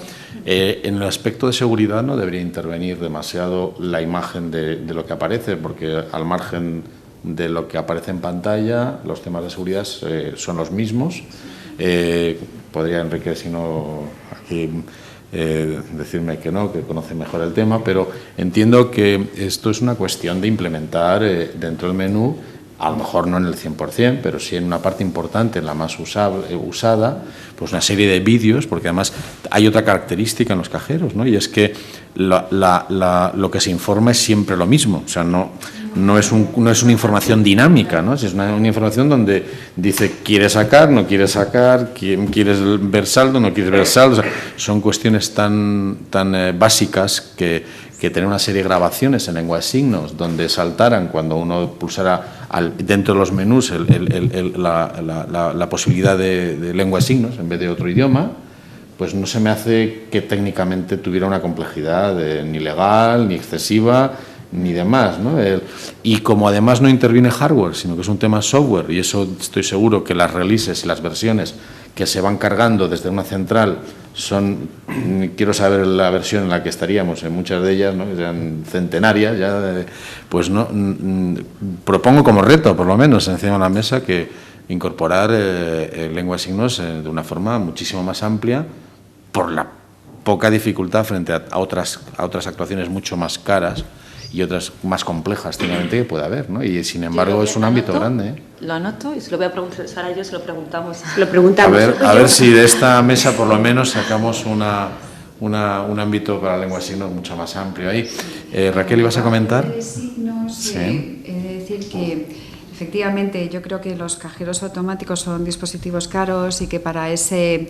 Speaker 1: En el aspecto de seguridad no debería intervenir demasiado la imagen de lo que aparece, porque al margen de lo que aparece en pantalla, los temas de seguridad son los mismos. Podría Enrique, si no, aquí decirme que no, que conoce mejor el tema, pero entiendo que esto es una cuestión de implementar dentro del menú, a lo mejor no en el 100%, pero sí en una parte importante, en la más usada, pues una serie de vídeos, porque además hay otra característica en los cajeros, ¿no? Y es que lo que se informa es siempre lo mismo, o sea, no es una información dinámica, ¿no? Es una información donde dice quieres sacar, no quieres sacar, quieres ver saldo, no quieres ver saldo. O sea, son cuestiones tan básicas que tener una serie de grabaciones en lengua de signos donde saltaran cuando uno pulsara dentro de los menús la posibilidad de lengua de signos en vez de otro idioma, pues no se me hace que técnicamente tuviera una complejidad ni legal, ni excesiva, ni demás, ¿no? Y como además no interviene hardware, sino que es un tema software, y eso estoy seguro que las releases y las versiones que se van cargando desde una central son, quiero saber la versión en la que estaríamos, en muchas de ellas, ¿no?, que sean centenarias, ya, pues no, propongo como reto, por lo menos, encima de la mesa, que incorporar lengua de signos de una forma muchísimo más amplia por la poca dificultad frente a otras actuaciones mucho más caras y otras más complejas técnicamente que puede haber, ¿no? Y sin embargo es un ámbito grande, ¿eh?
Speaker 9: Lo anoto y se lo voy a preguntar a Sara y yo, se lo preguntamos.
Speaker 1: A ver si de esta mesa por lo menos sacamos un ámbito para la lengua de signos mucho más amplio. Ahí, Raquel, ¿ibas a comentar?
Speaker 5: De signos,
Speaker 1: sí.
Speaker 5: He de decir que efectivamente yo creo que los cajeros automáticos son dispositivos caros y que para ese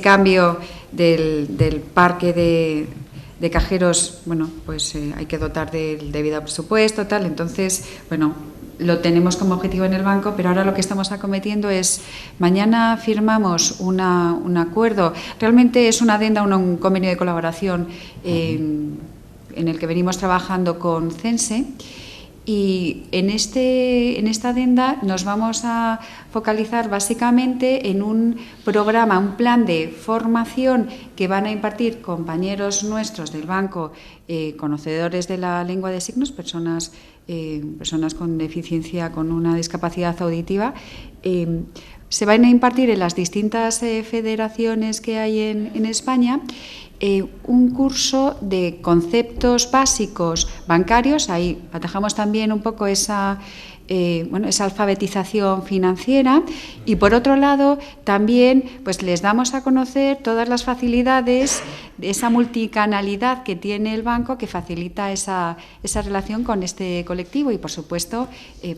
Speaker 5: cambio del parque de cajeros, bueno, pues hay que dotar del debido presupuesto, tal. Entonces, bueno, lo tenemos como objetivo en el banco, pero ahora lo que estamos acometiendo es, mañana firmamos un acuerdo, realmente es una adenda, un convenio de colaboración en el que venimos trabajando con CENSE. Y en esta adenda nos vamos a focalizar básicamente en un programa, un plan de formación que van a impartir compañeros nuestros del banco, conocedores de la lengua de signos, personas con deficiencia, con una discapacidad auditiva. Se van a impartir en las distintas federaciones que hay en España. Un curso de conceptos básicos bancarios, ahí atajamos también un poco esa alfabetización financiera, y por otro lado también pues les damos a conocer todas las facilidades de esa multicanalidad que tiene el banco, que facilita esa relación con este colectivo, y por supuesto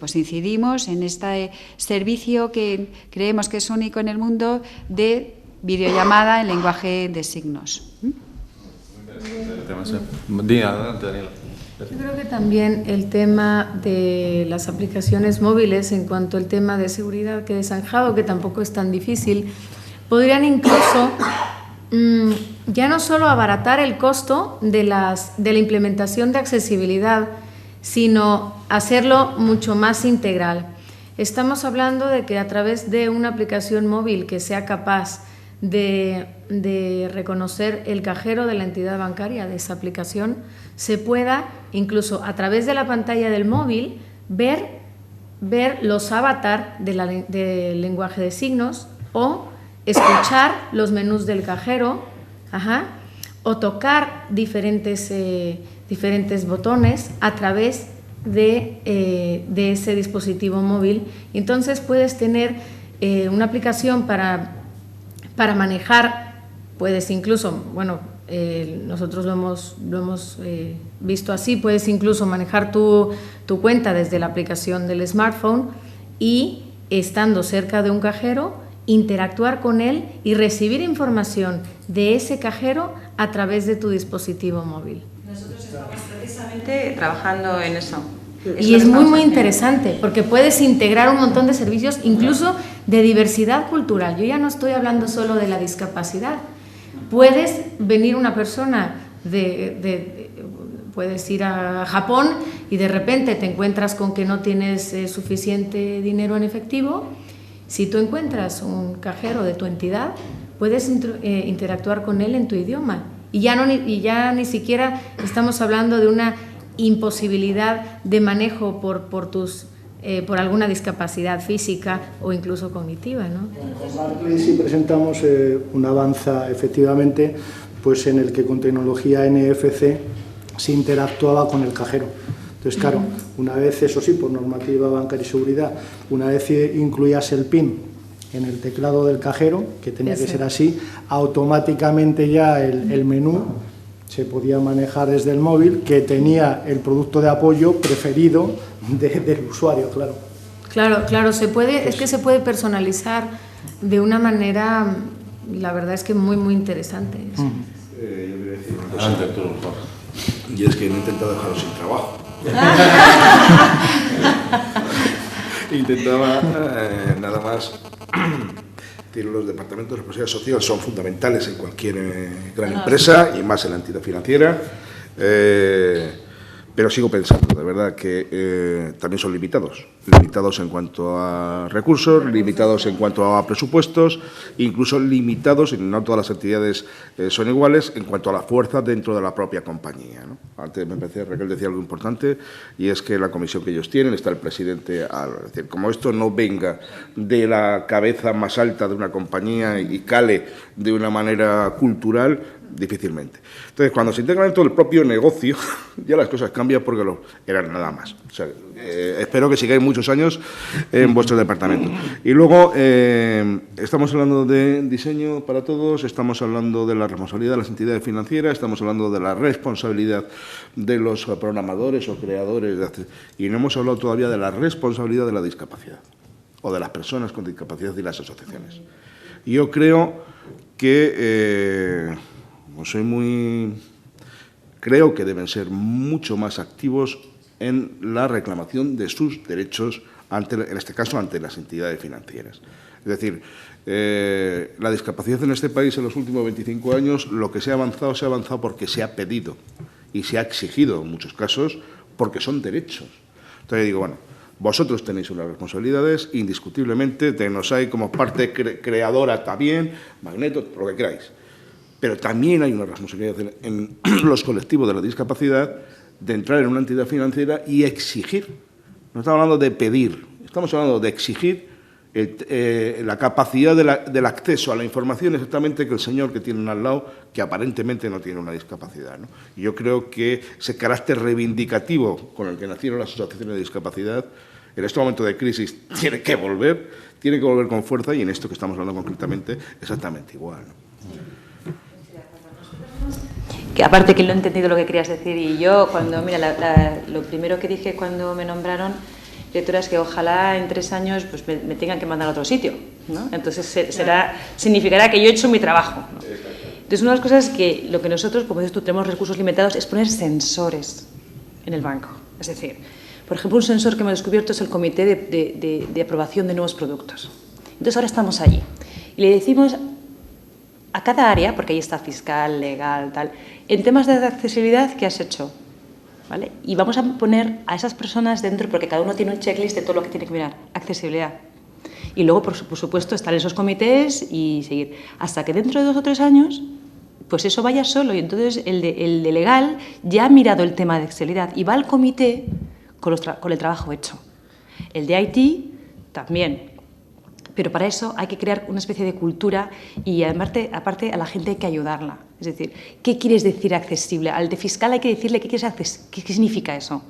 Speaker 5: pues incidimos en este servicio que creemos que es único en el mundo de videollamada en lenguaje de signos.
Speaker 1: Adelante, Daniela.
Speaker 3: Yo creo que también el tema de las aplicaciones móviles, en cuanto al tema de seguridad que he zanjado, que tampoco es tan difícil, podrían incluso ya no solo abaratar el costo de la implementación de accesibilidad, sino hacerlo mucho más integral. Estamos hablando de que a través de una aplicación móvil que sea capaz de reconocer el cajero de la entidad bancaria de esa aplicación, se pueda, incluso a través de la pantalla del móvil, ver los avatar del lenguaje de signos, o escuchar los menús del cajero, o tocar diferentes botones a través de ese dispositivo móvil. Entonces puedes tener una aplicación para manejar, puedes incluso, nosotros lo hemos visto así, puedes incluso manejar tu cuenta desde la aplicación del smartphone y, estando cerca de un cajero, interactuar con él y recibir información de ese cajero a través de tu dispositivo móvil.
Speaker 9: Nosotros estamos precisamente trabajando en eso.
Speaker 3: Y es muy interesante, porque puedes integrar un montón de servicios, incluso de diversidad cultural. Yo ya no estoy hablando solo de la discapacidad. Puedes venir una persona puedes ir a Japón y de repente te encuentras con que no tienes suficiente dinero en efectivo. Si tú encuentras un cajero de tu entidad, puedes interactuar con él en tu idioma. Y ya ni siquiera estamos hablando de una imposibilidad de manejo por alguna discapacidad física o incluso cognitiva, ¿no?
Speaker 2: Con Barclays sí presentamos un avance, efectivamente, pues en el que con tecnología NFC se interactuaba con el cajero. Entonces, claro, una vez, eso sí, por normativa bancaria y seguridad, una vez incluías el PIN en el teclado del cajero, que tenía que ser así, automáticamente ya el menú se podía manejar desde el móvil, que tenía el producto de apoyo preferido del usuario, claro.
Speaker 3: Claro, es que se puede personalizar de una manera, la verdad es que muy interesante.
Speaker 8: Yo quería decir una cosa, y es que no he intentado dejarlo sin trabajo. Intentaba nada más. Los departamentos de responsabilidad social son fundamentales en cualquier gran empresa y más en la entidad financiera. Pero sigo pensando, de verdad, que también son limitados. Limitados en cuanto a recursos, limitados en cuanto a presupuestos, incluso limitados, y no todas las entidades son iguales, en cuanto a la fuerza dentro de la propia compañía, ¿no? Antes me parece, Raquel decía algo importante, y es que la comisión que ellos tienen, está el presidente, es decir, como esto no venga de la cabeza más alta de una compañía y cale de una manera cultural, difícilmente. Entonces, cuando se integra dentro del propio negocio, ya las cosas cambian porque eran nada más. O sea, espero que sigáis muchos años en vuestro departamento. Y luego, estamos hablando de diseño para todos, estamos hablando de la responsabilidad de las entidades financieras, estamos hablando de la responsabilidad de los programadores o creadores, y no hemos hablado todavía de la responsabilidad de la discapacidad, o de las personas con discapacidad y las asociaciones. Yo creo que... creo que deben ser mucho más activos en la reclamación de sus derechos, en este caso, ante las entidades financieras. Es decir, la discapacidad en este país en los últimos 25 años, lo que se ha avanzado porque se ha pedido y se ha exigido en muchos casos porque son derechos. Entonces digo, bueno, vosotros tenéis unas responsabilidades, indiscutiblemente, TecnoSai como parte creadora también, Magneto, lo que queráis. Pero también hay una responsabilidad en los colectivos de la discapacidad de entrar en una entidad financiera y exigir. No estamos hablando de pedir, estamos hablando de exigir la capacidad del acceso a la información exactamente que el señor que tienen al lado, que aparentemente no tiene una discapacidad, ¿no? Y yo creo que ese carácter reivindicativo con el que nacieron las asociaciones de discapacidad, en este momento de crisis, tiene que volver con fuerza, y en esto que estamos hablando concretamente, exactamente igual, ¿no?
Speaker 9: Que aparte que lo he entendido lo que querías decir, y yo cuando, mira, lo primero que dije cuando me nombraron directora es que ojalá en 3 años pues me tengan que mandar a otro sitio, ¿no? Entonces significará que yo he hecho mi trabajo, ¿no? Entonces una de las cosas que lo que nosotros, como dices tú, tenemos recursos limitados es poner sensores en el banco. Es decir, por ejemplo, un sensor que hemos descubierto es el comité de aprobación de nuevos productos. Entonces ahora estamos allí y le decimos a cada área, porque ahí está fiscal, legal, tal, en temas de accesibilidad, ¿qué has hecho? ¿Vale? Y vamos a poner a esas personas dentro, porque cada uno tiene un checklist de todo lo que tiene que mirar, accesibilidad. Y luego, por supuesto, estar en esos comités y seguir. Hasta que dentro de 2 o 3 años, pues eso vaya solo. Y entonces el de legal ya ha mirado el tema de accesibilidad y va al comité con el trabajo hecho. El de IT también. Pero para eso hay que crear una especie de cultura y aparte a la gente hay que ayudarla. Es decir, ¿qué quieres decir accesible? Al de fiscal hay que decirle qué significa eso.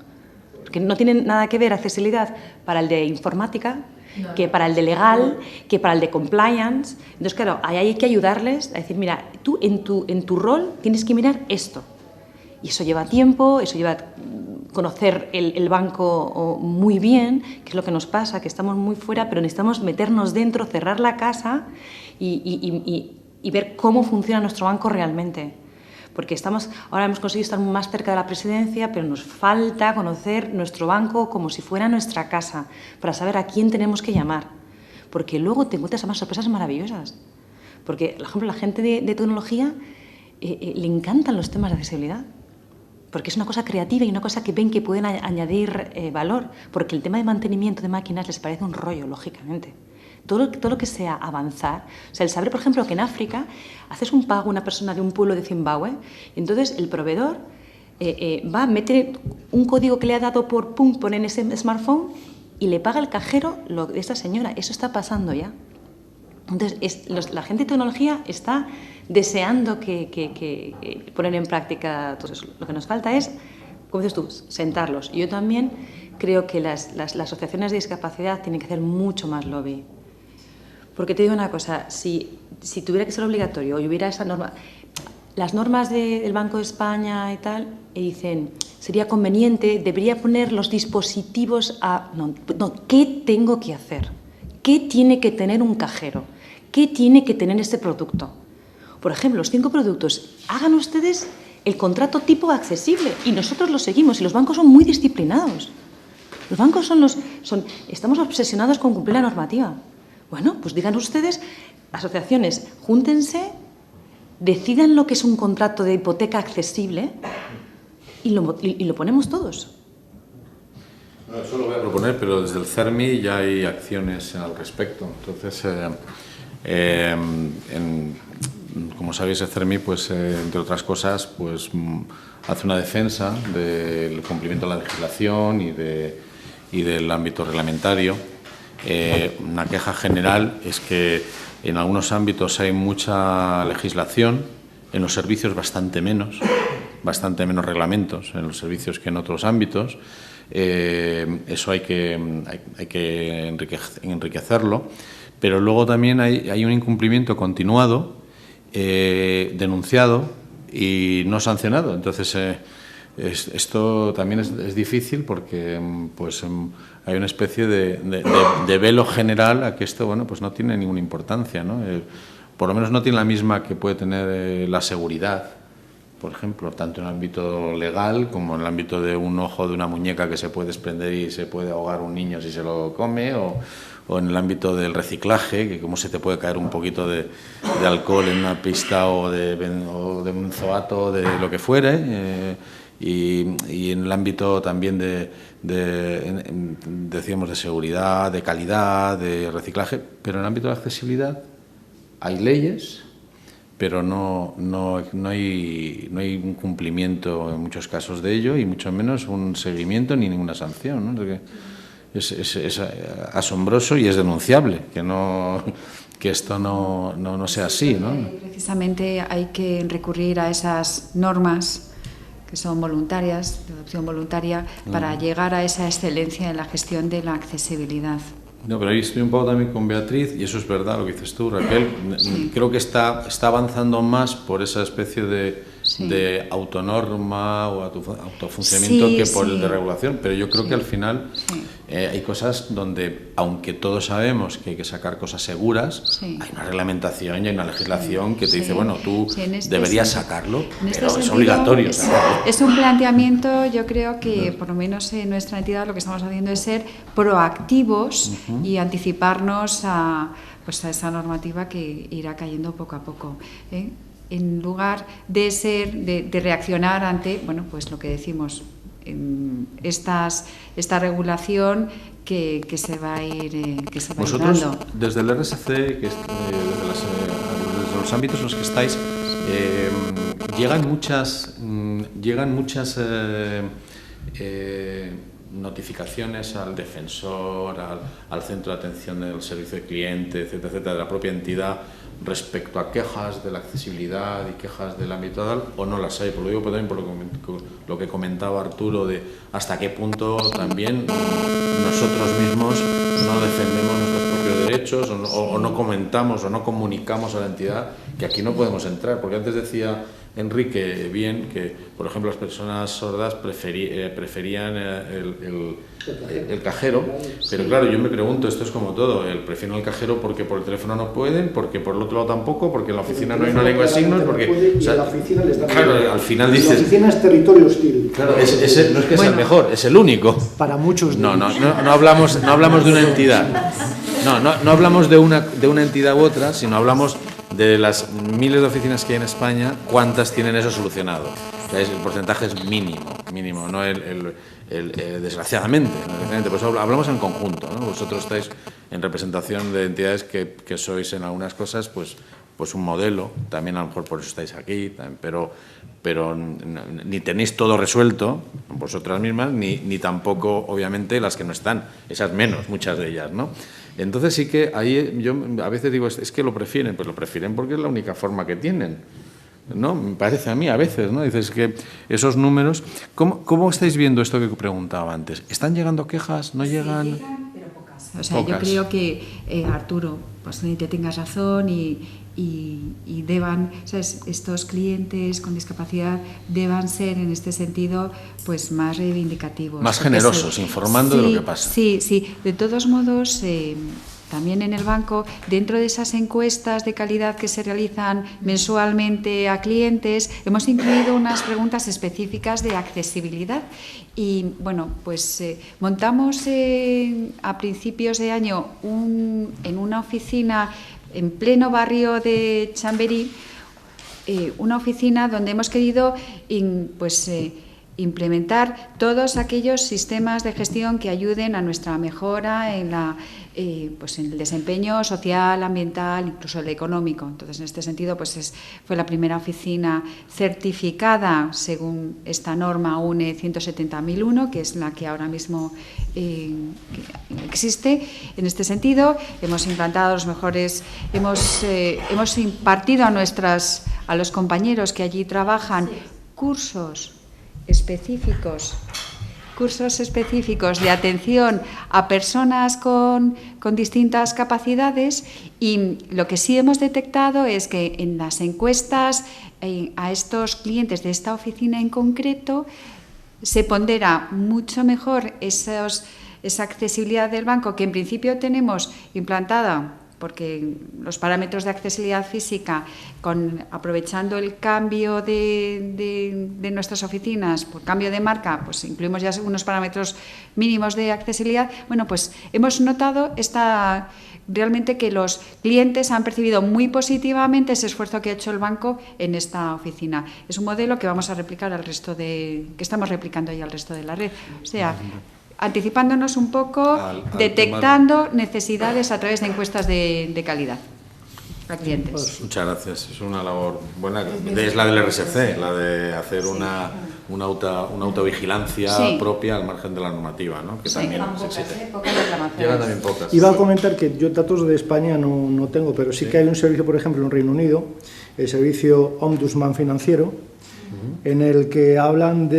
Speaker 9: Porque no tiene nada que ver accesibilidad para el de informática, que para el de legal, que para el de compliance. Entonces, claro, ahí hay que ayudarles a decir, mira, tú en tu rol tienes que mirar esto. Y eso lleva tiempo, eso lleva conocer el banco muy bien, que es lo que nos pasa, que estamos muy fuera, pero necesitamos meternos dentro, cerrar la casa y ver cómo funciona nuestro banco realmente. Porque ahora hemos conseguido estar más cerca de la presidencia, pero nos falta conocer nuestro banco como si fuera nuestra casa, para saber a quién tenemos que llamar. Porque luego te encuentras además sorpresas maravillosas. Porque, por ejemplo, la gente de tecnología le encantan los temas de accesibilidad. Porque es una cosa creativa y una cosa que ven que pueden añadir valor, porque el tema de mantenimiento de máquinas les parece un rollo, lógicamente. Todo lo que sea avanzar, o sea, el saber, por ejemplo, que en África haces un pago a una persona de un pueblo de Zimbabue, y entonces el proveedor va a meter un código que le ha dado pone en ese smartphone y le paga al cajero lo de esta señora. Eso está pasando ya. Entonces, la gente de tecnología está deseando que poner en práctica todo eso. Lo que nos falta es, como dices tú, sentarlos. Y yo también creo que las asociaciones de discapacidad tienen que hacer mucho más lobby. Porque te digo una cosa, si tuviera que ser obligatorio o hubiera esa norma, las normas del Banco de España y tal, dicen, sería conveniente, debería poner los dispositivos ¿qué tengo que hacer? ¿Qué tiene que tener un cajero? ¿Qué tiene que tener este producto? Por ejemplo, los 5 productos, hagan ustedes el contrato tipo accesible y nosotros lo seguimos y los bancos son muy disciplinados. Los bancos estamos obsesionados con cumplir la normativa. Bueno, pues digan ustedes, asociaciones, júntense, decidan lo que es un contrato de hipoteca accesible
Speaker 7: y lo ponemos todos.
Speaker 1: No, eso lo voy a proponer, pero desde el CERMI ya hay acciones al respecto. Entonces, como sabéis, el CERMI, pues, entre otras cosas, pues, hace una defensa del cumplimiento de la legislación y del ámbito reglamentario. Una queja general es que en algunos ámbitos hay mucha legislación, en los servicios bastante menos reglamentos en los servicios que en otros ámbitos. Eso hay que enriquecerlo, pero luego también hay un incumplimiento continuado, denunciado y no sancionado. Entonces, esto también es difícil porque pues, hay una especie de velo general a que esto, bueno, pues no tiene ninguna importancia, ¿no? Por lo menos no tiene la misma que puede tener la seguridad, por ejemplo, tanto en el ámbito legal como en el ámbito de un ojo de una muñeca que se puede desprender y se puede ahogar un niño si se lo come, o en el ámbito del reciclaje, que cómo se te puede caer un poquito de alcohol en una pista o de benzoato, de lo que fuere, y en el ámbito también decíamos, de seguridad, de calidad, de reciclaje, pero en el ámbito de accesibilidad hay leyes, pero no hay un cumplimiento en muchos casos de ello, y mucho menos un seguimiento ni ninguna sanción, ¿no? Es asombroso y es denunciable que esto no sea así, ¿no?
Speaker 5: Precisamente hay que recurrir a esas normas que son voluntarias, de adopción voluntaria, para llegar a esa excelencia en la gestión de la accesibilidad.
Speaker 1: No, pero ahí estoy un poco también con Beatriz, y eso es verdad lo que dices tú, Raquel. Sí. Creo que está avanzando más por esa especie de autonorma o autofuncionamiento que por el de regulación, pero yo creo que al final hay cosas donde, aunque todos sabemos que hay que sacar cosas seguras, hay una reglamentación y hay una legislación que te dice, bueno, tú deberías sacarlo, pero es obligatorio.
Speaker 5: Es un planteamiento, yo creo que por lo menos en nuestra entidad lo que estamos haciendo es ser proactivos y anticiparnos a esa normativa que irá cayendo poco a poco, en lugar de reaccionar ante, bueno, pues lo que decimos, esta regulación que se va a ir
Speaker 1: Vosotros,
Speaker 5: dando.
Speaker 1: Desde el RSC, desde los ámbitos en los que estáis, llegan muchas notificaciones al defensor, al centro de atención del servicio de cliente, etcétera, etcétera, de la propia entidad, respecto a quejas de la accesibilidad y quejas del ámbito tal, o no las hay. Por lo digo también por lo que comentaba Arturo, de hasta qué punto también nosotros mismos no defendemos nuestros propios derechos, o no comentamos o no comunicamos a la entidad que aquí no podemos entrar. Porque antes decía Enrique bien que, por ejemplo, las personas sordas preferían el cajero, pero claro, yo me pregunto, esto es como todo, prefieren el cajero porque por el teléfono no pueden, porque por el otro lado tampoco, porque en la oficina no hay una lengua de signos, porque, o sea,
Speaker 2: la oficina les da
Speaker 1: claro, al final dices,
Speaker 2: la oficina es territorio hostil.
Speaker 1: Claro, no es que sea el mejor, es el único.
Speaker 2: Para muchos.
Speaker 1: No hablamos de una entidad. No hablamos de una entidad u otra, sino hablamos de las miles de oficinas que hay en España, ¿cuántas tienen eso solucionado? O sea, el porcentaje es mínimo, no desgraciadamente. Por eso hablamos en conjunto, ¿no? Vosotros estáis en representación de entidades que sois en algunas cosas pues un modelo, también a lo mejor por eso estáis aquí, pero ni tenéis todo resuelto vosotras mismas, ni tampoco, obviamente, las que no están, esas menos, muchas de ellas, ¿no? Entonces sí que ahí yo a veces digo, es que lo prefieren, pues lo prefieren porque es la única forma que tienen, ¿no? Me parece a mí a veces, ¿no? Dices que esos números, ¿cómo estáis viendo esto que preguntaba antes? ¿Están llegando quejas? ¿No llegan?
Speaker 5: Sí, llegan, pero pocas. O sea, yo creo que, Arturo, posiblemente tengas razón y deban, ¿sabes? Estos clientes con discapacidad deban ser en este sentido pues más reivindicativos,
Speaker 1: más generosos, informando de lo que pasa.
Speaker 5: Sí. De todos modos, también en el banco, dentro de esas encuestas de calidad que se realizan mensualmente a clientes, hemos incluido unas preguntas específicas de accesibilidad. Y bueno, pues montamos a principios de año en una oficina en pleno barrio de Chamberí, una oficina donde hemos querido implementar todos aquellos sistemas de gestión que ayuden a nuestra mejora en pues en el desempeño social, ambiental, incluso el económico. Entonces, en este sentido, pues fue la primera oficina certificada según esta norma UNE 170.001, que es la que ahora mismo existe. En este sentido, hemos implantado los mejores, hemos impartido a los compañeros que allí trabajan cursos específicos de atención a personas con distintas capacidades, y lo que sí hemos detectado es que en las encuestas a estos clientes de esta oficina en concreto se pondera mucho mejor esa accesibilidad del banco, que en principio tenemos implantada, porque los parámetros de accesibilidad física, aprovechando el cambio de nuestras oficinas por cambio de marca, pues incluimos ya unos parámetros mínimos de accesibilidad. Bueno, pues hemos notado realmente que los clientes han percibido muy positivamente ese esfuerzo que ha hecho el banco en esta oficina. Es un modelo que vamos a replicar que estamos replicando ya al resto de la red. O sea, anticipándonos un poco, detectando necesidades a través de encuestas de calidad a clientes.
Speaker 1: Muchas gracias. Es una labor buena. Es la del RSC, la de hacer una autovigilancia propia al margen de la normativa, ¿no? Que también se exige. Llegan también pocas.
Speaker 2: Iba a comentar que yo datos de España no tengo, pero sí que hay un servicio, por ejemplo, en Reino Unido, el servicio Ombudsman Financiero, en el que hablan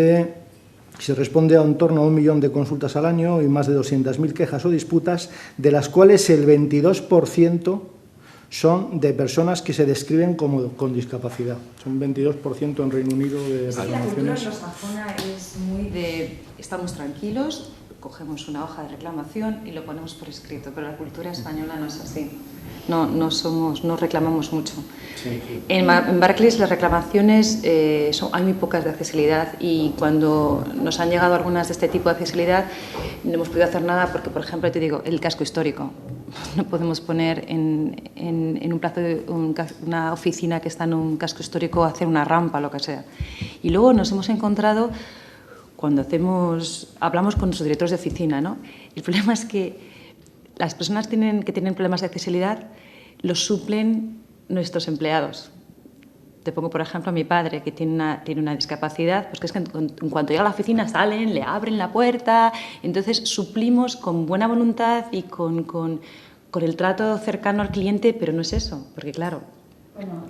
Speaker 2: se responde a en torno a 1 millón de consultas al año y más de 200.000 quejas o disputas, de las cuales el 22% son de personas que se describen como con discapacidad. Son 22% en Reino Unido de reclamaciones.
Speaker 9: La cultura anglosajona es muy de estamos tranquilos, cogemos una hoja de reclamación y lo ponemos por escrito, pero la cultura española no es así. No reclamamos mucho. Sí. En Barclays las reclamaciones hay muy pocas de accesibilidad, y cuando nos han llegado algunas de este tipo de accesibilidad no hemos podido hacer nada porque, por ejemplo, te digo, el casco histórico. No podemos poner en un plazo de una oficina que está en un casco histórico hacer una rampa, lo que sea. Y luego nos hemos encontrado, cuando hablamos con nuestros directores de oficina, ¿no? El problema es que las personas que tienen problemas de accesibilidad los suplen nuestros empleados. Te pongo, por ejemplo, a mi padre, que tiene una discapacidad, pues que es que en cuanto llega a la oficina salen, le abren la puerta, entonces suplimos con buena voluntad y con el trato cercano al cliente, pero no es eso, porque claro... Bueno,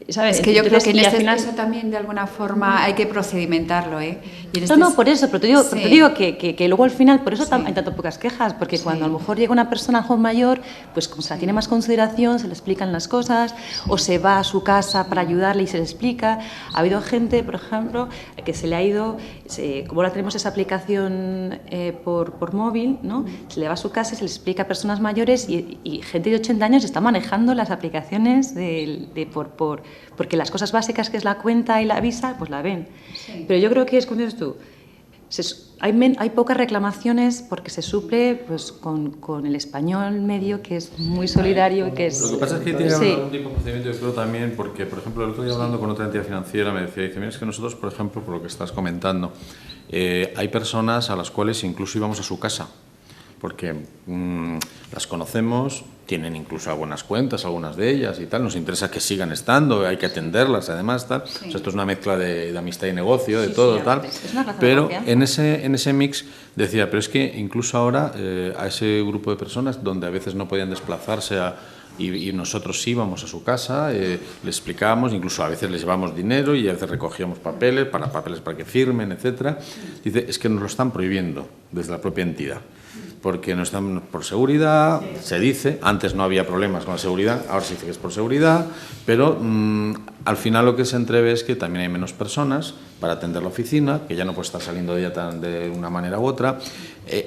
Speaker 5: ¿sabes? Es que yo creo que en este caso también de alguna forma hay que procedimentarlo, ¿eh? Y
Speaker 9: por eso, pero te digo que luego al final, por eso hay tanto pocas quejas, porque cuando a lo mejor llega una persona joven mayor, pues como se la tiene más consideración, se le explican las cosas, o se va a su casa para ayudarle y se le explica. Ha habido gente, por ejemplo, que se le ha ido, como ahora tenemos esa aplicación por móvil, ¿no? Se le va a su casa y se le explica a personas mayores, y gente de 80 años está manejando las aplicaciones porque las cosas básicas, que es la cuenta y la visa, pues la ven. Sí. Pero yo creo que es como dices tú, hay pocas reclamaciones porque se suple pues con el español medio, que es muy solidario. Lo que
Speaker 1: pasa es que tiene un tipo de procedimiento, yo creo también, porque, por ejemplo, el otro día hablando con otra entidad financiera me decía, mira, es que nosotros, por ejemplo, por lo que estás comentando, hay personas a las cuales incluso íbamos a su casa, porque las conocemos, tienen incluso buenas cuentas, algunas de ellas y tal, nos interesa que sigan estando, hay que atenderlas además, tal. Sí. O sea, esto es una mezcla de amistad y negocio, de todo, tal. Pero en ese mix decía, pero es que incluso ahora a ese grupo de personas donde a veces no podían desplazarse y nosotros íbamos a su casa, les explicábamos, incluso a veces les llevábamos dinero y a veces recogíamos papeles para que firmen, etcétera. Dice, es que nos lo están prohibiendo desde la propia entidad, porque no están por seguridad, se dice, antes no había problemas con la seguridad, ahora se dice que es por seguridad, pero al final lo que se entrevé es que también hay menos personas para atender la oficina, que ya no puede estar saliendo de ella de una manera u otra.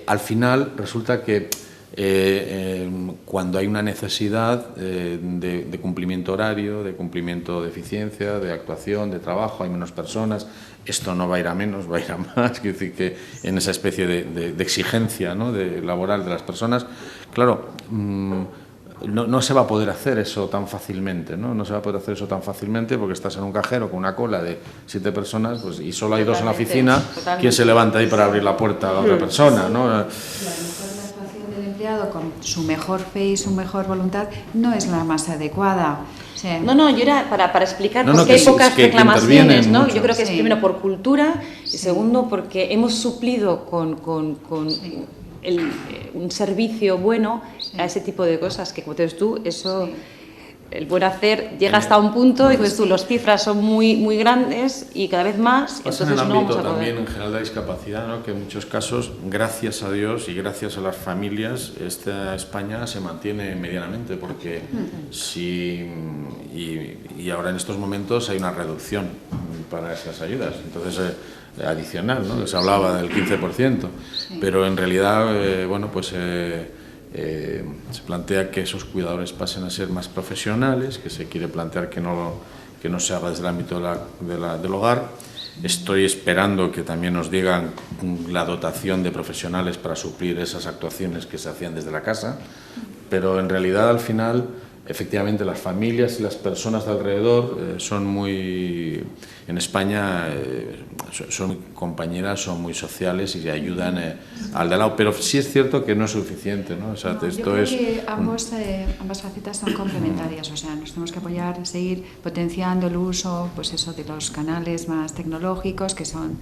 Speaker 1: Al final resulta que cuando hay una necesidad de cumplimiento horario, de cumplimiento de eficiencia, de actuación, de trabajo, hay menos personas. Esto no va a ir a menos, va a ir a más. Quiero decir que en esa especie de exigencia, ¿no?, laboral de las personas, claro, no se va a poder hacer eso tan fácilmente, ¿no? No se va a poder hacer eso tan fácilmente porque estás en un cajero con una cola de 7 personas, pues, y solo hay 2 en la oficina.
Speaker 9: Totalmente.
Speaker 1: ¿Quién se levanta ahí para abrir la puerta a la otra persona, ¿no?
Speaker 5: La actuación del empleado con su mejor fe y su mejor voluntad no es la más adecuada. O sea,
Speaker 9: No, yo era para explicar por qué
Speaker 1: que
Speaker 9: hay
Speaker 1: sí,
Speaker 9: pocas
Speaker 1: que
Speaker 9: reclamaciones,
Speaker 1: intervienen
Speaker 9: ¿no?
Speaker 1: mucho.
Speaker 9: Yo creo que es
Speaker 5: Sí.
Speaker 9: primero por cultura y segundo porque hemos suplido con un servicio bueno a ese tipo de cosas que, como te dices tú, eso... El buen hacer llega hasta un punto y pues tú, las cifras son muy grandes y cada vez más,
Speaker 1: Pasa
Speaker 9: entonces
Speaker 1: en el
Speaker 9: no vamos
Speaker 1: ámbito
Speaker 9: a poder.
Speaker 1: también en general de la discapacidad, ¿no? Que en muchos casos, gracias a Dios y gracias a las familias, esta España se mantiene medianamente, porque y ahora en estos momentos hay una reducción para esas ayudas, entonces adicional, ¿no? Se hablaba del 15%, pero en realidad, se plantea que esos cuidadores pasen a ser más profesionales, que se quiere plantear que no se haga desde el ámbito del hogar. Estoy esperando que también nos digan la dotación de profesionales para suplir esas actuaciones que se hacían desde la casa, pero en realidad al final, efectivamente, las familias y las personas de alrededor son muy... En España son compañeras, son muy sociales y ayudan al de al lado, pero sí es cierto que no es suficiente, ¿no? O sea,
Speaker 5: yo
Speaker 1: esto
Speaker 5: creo
Speaker 1: es...
Speaker 5: que ambas facetas son complementarias, o sea, nos tenemos que apoyar, seguir potenciando el uso, pues eso, de los canales más tecnológicos, que son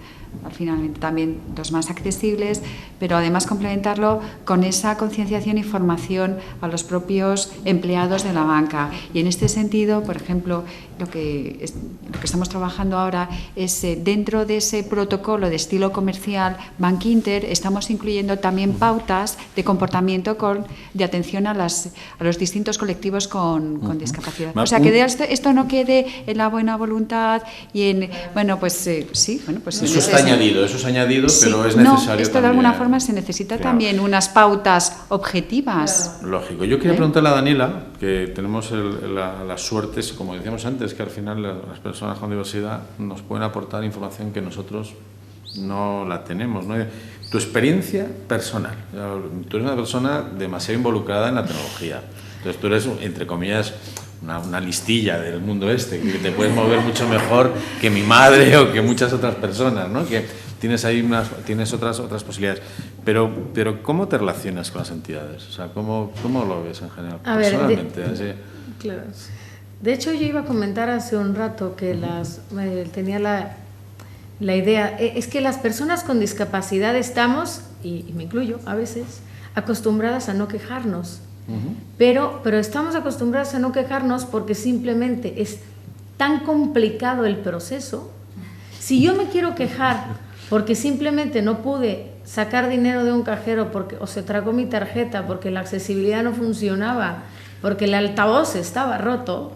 Speaker 5: al final también los más accesibles, pero además complementarlo con esa concienciación y formación a los propios empleados de la banca. Y en este sentido, por ejemplo, lo que estamos trabajando ahora es dentro de ese protocolo de estilo comercial Bankinter, estamos incluyendo también pautas de comportamiento de atención a los distintos colectivos con discapacidad. O sea, que esto no quede en la buena voluntad y en, sí,
Speaker 1: Eso está añadido,
Speaker 5: sí,
Speaker 1: pero es necesario.
Speaker 5: No, esto
Speaker 1: también,
Speaker 5: de alguna forma se necesita también unas pautas objetivas.
Speaker 1: Lógico. Yo quería preguntarle a Daniela, que tenemos la suerte, como decíamos antes, que al final las personas con diversidad nos pueden aportar información que nosotros no la tenemos, ¿no? Tu experiencia personal. Tú eres una persona demasiado involucrada en la tecnología. Entonces tú eres, entre comillas, una listilla del mundo que te puedes mover mucho mejor que mi madre o que muchas otras personas, ¿no? Que tienes ahí tienes otras posibilidades. Pero ¿cómo te relacionas con las entidades? O sea, ¿cómo lo ves en general?
Speaker 3: A ver,
Speaker 1: personalmente,
Speaker 3: claro. De hecho, yo iba a comentar hace un rato que tenía la idea, es que las personas con discapacidad estamos, y me incluyo a veces, acostumbradas a no quejarnos. Pero estamos acostumbrados a no quejarnos porque simplemente es tan complicado el proceso. Si yo me quiero quejar porque simplemente no pude sacar dinero de un cajero o se tragó mi tarjeta porque la accesibilidad no funcionaba, porque el altavoz estaba roto,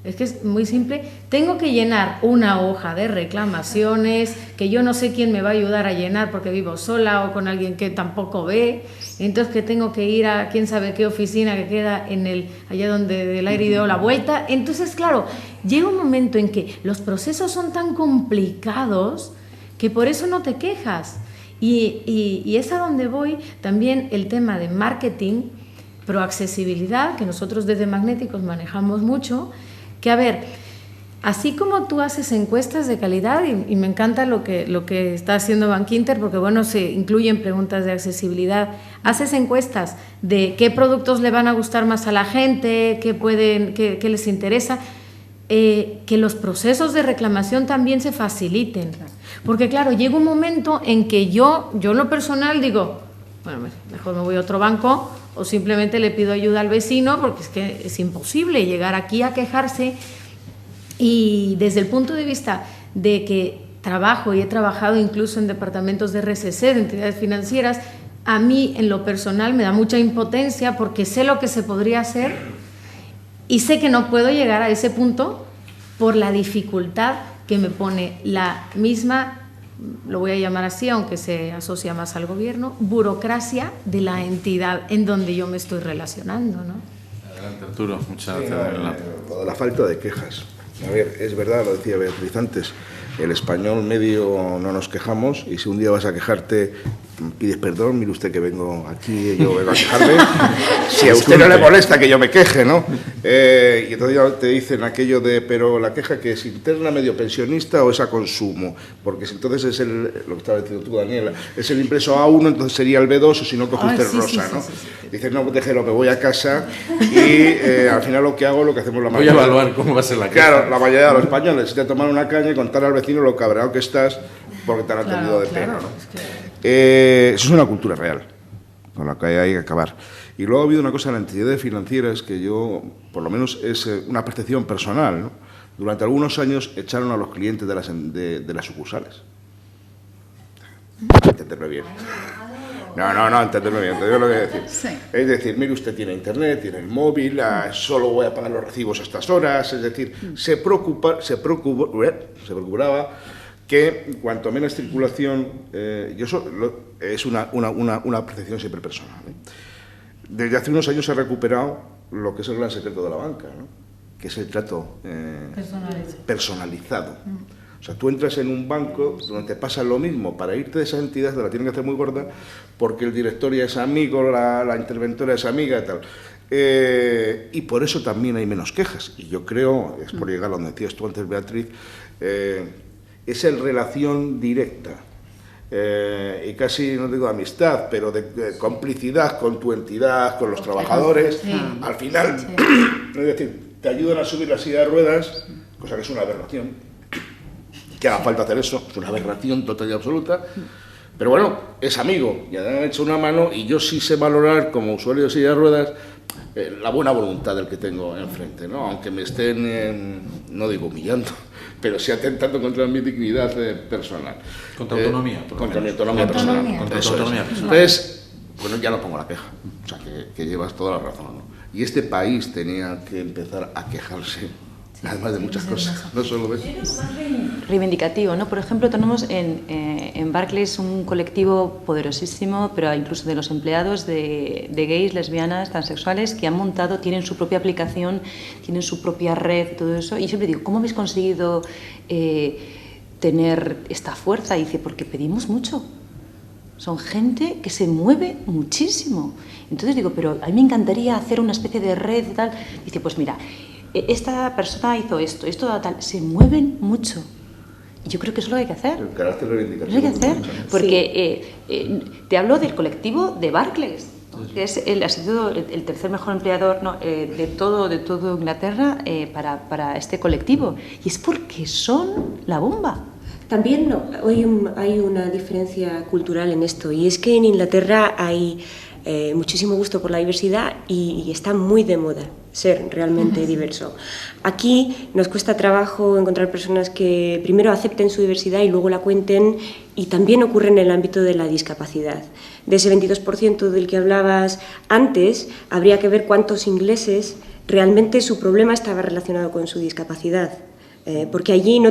Speaker 3: es que es muy simple, tengo que llenar una hoja de reclamaciones que yo no sé quién me va a ayudar a llenar porque vivo sola o con alguien que tampoco ve, entonces que tengo que ir a quién sabe qué oficina que queda allá donde del aire dio la vuelta. Entonces, claro, llega un momento en que los procesos son tan complicados que por eso no te quejas. Y es a donde voy también el tema de marketing, proaccesibilidad, que nosotros desde Magnéticos manejamos mucho, que a ver, así como tú haces encuestas de calidad, y me encanta lo que está haciendo Bankinter, porque bueno, se incluyen preguntas de accesibilidad, haces encuestas de qué productos le van a gustar más a la gente, qué les interesa, que los procesos de reclamación también se faciliten. Porque claro, llega un momento en que yo en lo personal digo, bueno, mejor me voy a otro banco o simplemente le pido ayuda al vecino porque es que es imposible llegar aquí a quejarse. Y desde el punto de vista de que trabajo y he trabajado incluso en departamentos de RCC, de entidades financieras, a mí en lo personal me da mucha impotencia porque sé lo que se podría hacer y sé que no puedo llegar a ese punto por la dificultad que me pone la misma, lo voy a llamar así, aunque se asocia más al gobierno, burocracia de la entidad en donde yo me estoy relacionando, ¿no?
Speaker 1: Adelante, Arturo. Muchas gracias.
Speaker 8: La falta de quejas. A ver, es verdad, lo decía Beatriz antes, el español medio no nos quejamos, y si un día vas a quejarte, pides perdón, mire usted que vengo aquí, yo vengo a quejarme, si a usted no le molesta que yo me queje, ¿no? Y entonces ya te dicen aquello de, pero la queja que es interna, medio pensionista o es a consumo, porque si entonces es lo que estaba diciendo tú, Daniela, es el impreso A1, entonces sería el B2, o si no coge usted rosa, ¿no? Dices, no, déjelo, me voy a casa y al final lo que hago, lo que hacemos la mayoría.
Speaker 1: Voy a evaluar cómo va a ser la queja.
Speaker 8: Claro, la mayoría de los españoles, si te toman una caña y contar al vecino lo cabreado que estás porque te han atendido de pena, ¿no? Eso es una cultura real, con la que hay que acabar. Y luego ha habido una cosa en las entidades financieras que yo, por lo menos es una percepción personal, ¿no? Durante algunos años echaron a los clientes de las sucursales. Entenderme bien. No, entenderme bien, te digo lo que voy a decir. Sí. Es decir, mire, usted tiene internet, tiene el móvil, solo voy a pagar los recibos a estas horas, es decir, se preocupaba que cuanto menos circulación, es una percepción siempre personal, ¿eh? Desde hace unos años se ha recuperado lo que es el gran secreto de la banca, ¿no? Que es el trato personalizado. O sea, tú entras en un banco donde te pasa lo mismo, para irte de esa entidad te la tienen que hacer muy gorda porque el director ya es amigo, la interventora es amiga y tal. Y por eso también hay menos quejas. Y yo creo, es por llegar a donde decías tú antes, Beatriz, es en relación directa y casi, no digo amistad, pero de complicidad con tu entidad, con los trabajadores. Sí. Al final, sí. Es decir, te ayudan a subir la silla de ruedas, cosa que es una aberración, que haga falta hacer eso, es una aberración total y absoluta, pero bueno, es amigo, ya me han hecho una mano y yo sí sé valorar como usuario de silla de ruedas la buena voluntad del que tengo enfrente, ¿no? Aunque me estén, no digo humillando, pero sí atentando contra mi dignidad personal.
Speaker 1: Contra autonomía.
Speaker 8: Contra mi autonomía personal.
Speaker 1: Contra tu autonomía personal.
Speaker 8: Entonces, bueno, ya no pongo la queja, o sea, que llevas toda la razón, ¿no? Y este país tenía que empezar a quejarse, además de muchas cosas, no solo de eso.
Speaker 9: Reivindicativo, ¿no? Por ejemplo, tenemos en Barclays un colectivo poderosísimo, pero incluso de los empleados de gays, lesbianas, transexuales, que han montado, tienen su propia aplicación, tienen su propia red, todo eso. Y siempre digo, ¿cómo habéis conseguido tener esta fuerza? Y dice, porque pedimos mucho. Son gente que se mueve muchísimo. Entonces digo, pero a mí me encantaría hacer una especie de red y tal. Dice, pues mira, esta persona hizo esto tal, se mueven mucho. Y yo creo que eso es lo que hay que hacer.
Speaker 8: El carácter reivindicativo.
Speaker 9: Eso hay que hacer, porque te hablo del colectivo de Barclays, ¿no? Que ha sido el tercer mejor empleador, ¿no? de todo Inglaterra para este colectivo. Y es porque son la bomba.
Speaker 6: También hay una diferencia cultural en esto, y es que en Inglaterra hay muchísimo gusto por la diversidad y está muy de moda ser realmente diverso. Aquí nos cuesta trabajo encontrar personas que primero acepten su diversidad y luego la cuenten, y también ocurre en el ámbito de la discapacidad. De ese 22% del que hablabas antes, habría que ver cuántos ingleses realmente su problema estaba relacionado con su discapacidad. Porque allí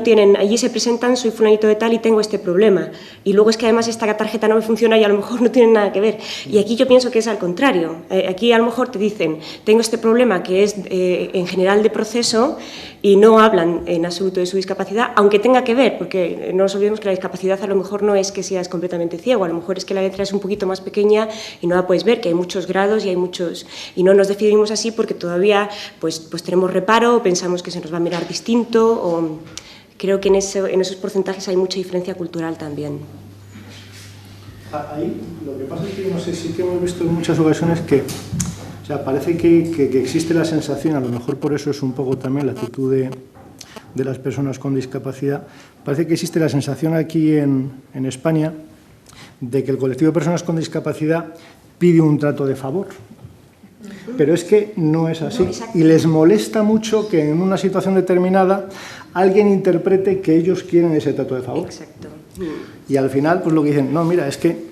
Speaker 6: se presentan, soy fulanito de tal y tengo este problema, y luego es que además esta tarjeta no me funciona y a lo mejor no tiene nada que ver. Y aquí yo pienso que es al contrario. Aquí a lo mejor te dicen, tengo este problema que es en general de proceso, y no hablan en absoluto de su discapacidad, aunque tenga que ver, porque no nos olvidemos que la discapacidad a lo mejor no es que seas completamente ciego, a lo mejor es que la letra es un poquito más pequeña y no la puedes ver, que hay muchos grados y no nos definimos así porque todavía pues tenemos reparo, o pensamos que se nos va a mirar distinto, o creo que en esos porcentajes hay mucha diferencia cultural también.
Speaker 2: Ahí lo que pasa es que, no sé, sí que hemos visto en muchas ocasiones que parece que existe la sensación, a lo mejor por eso es un poco también la actitud de las personas con discapacidad, parece que existe la sensación aquí en España de que el colectivo de personas con discapacidad pide un trato de favor. Pero es que no es así, y les molesta mucho que en una situación determinada alguien interprete que ellos quieren ese trato de favor.
Speaker 6: Exacto.
Speaker 2: Y al final, pues lo que dicen, no, mira, es que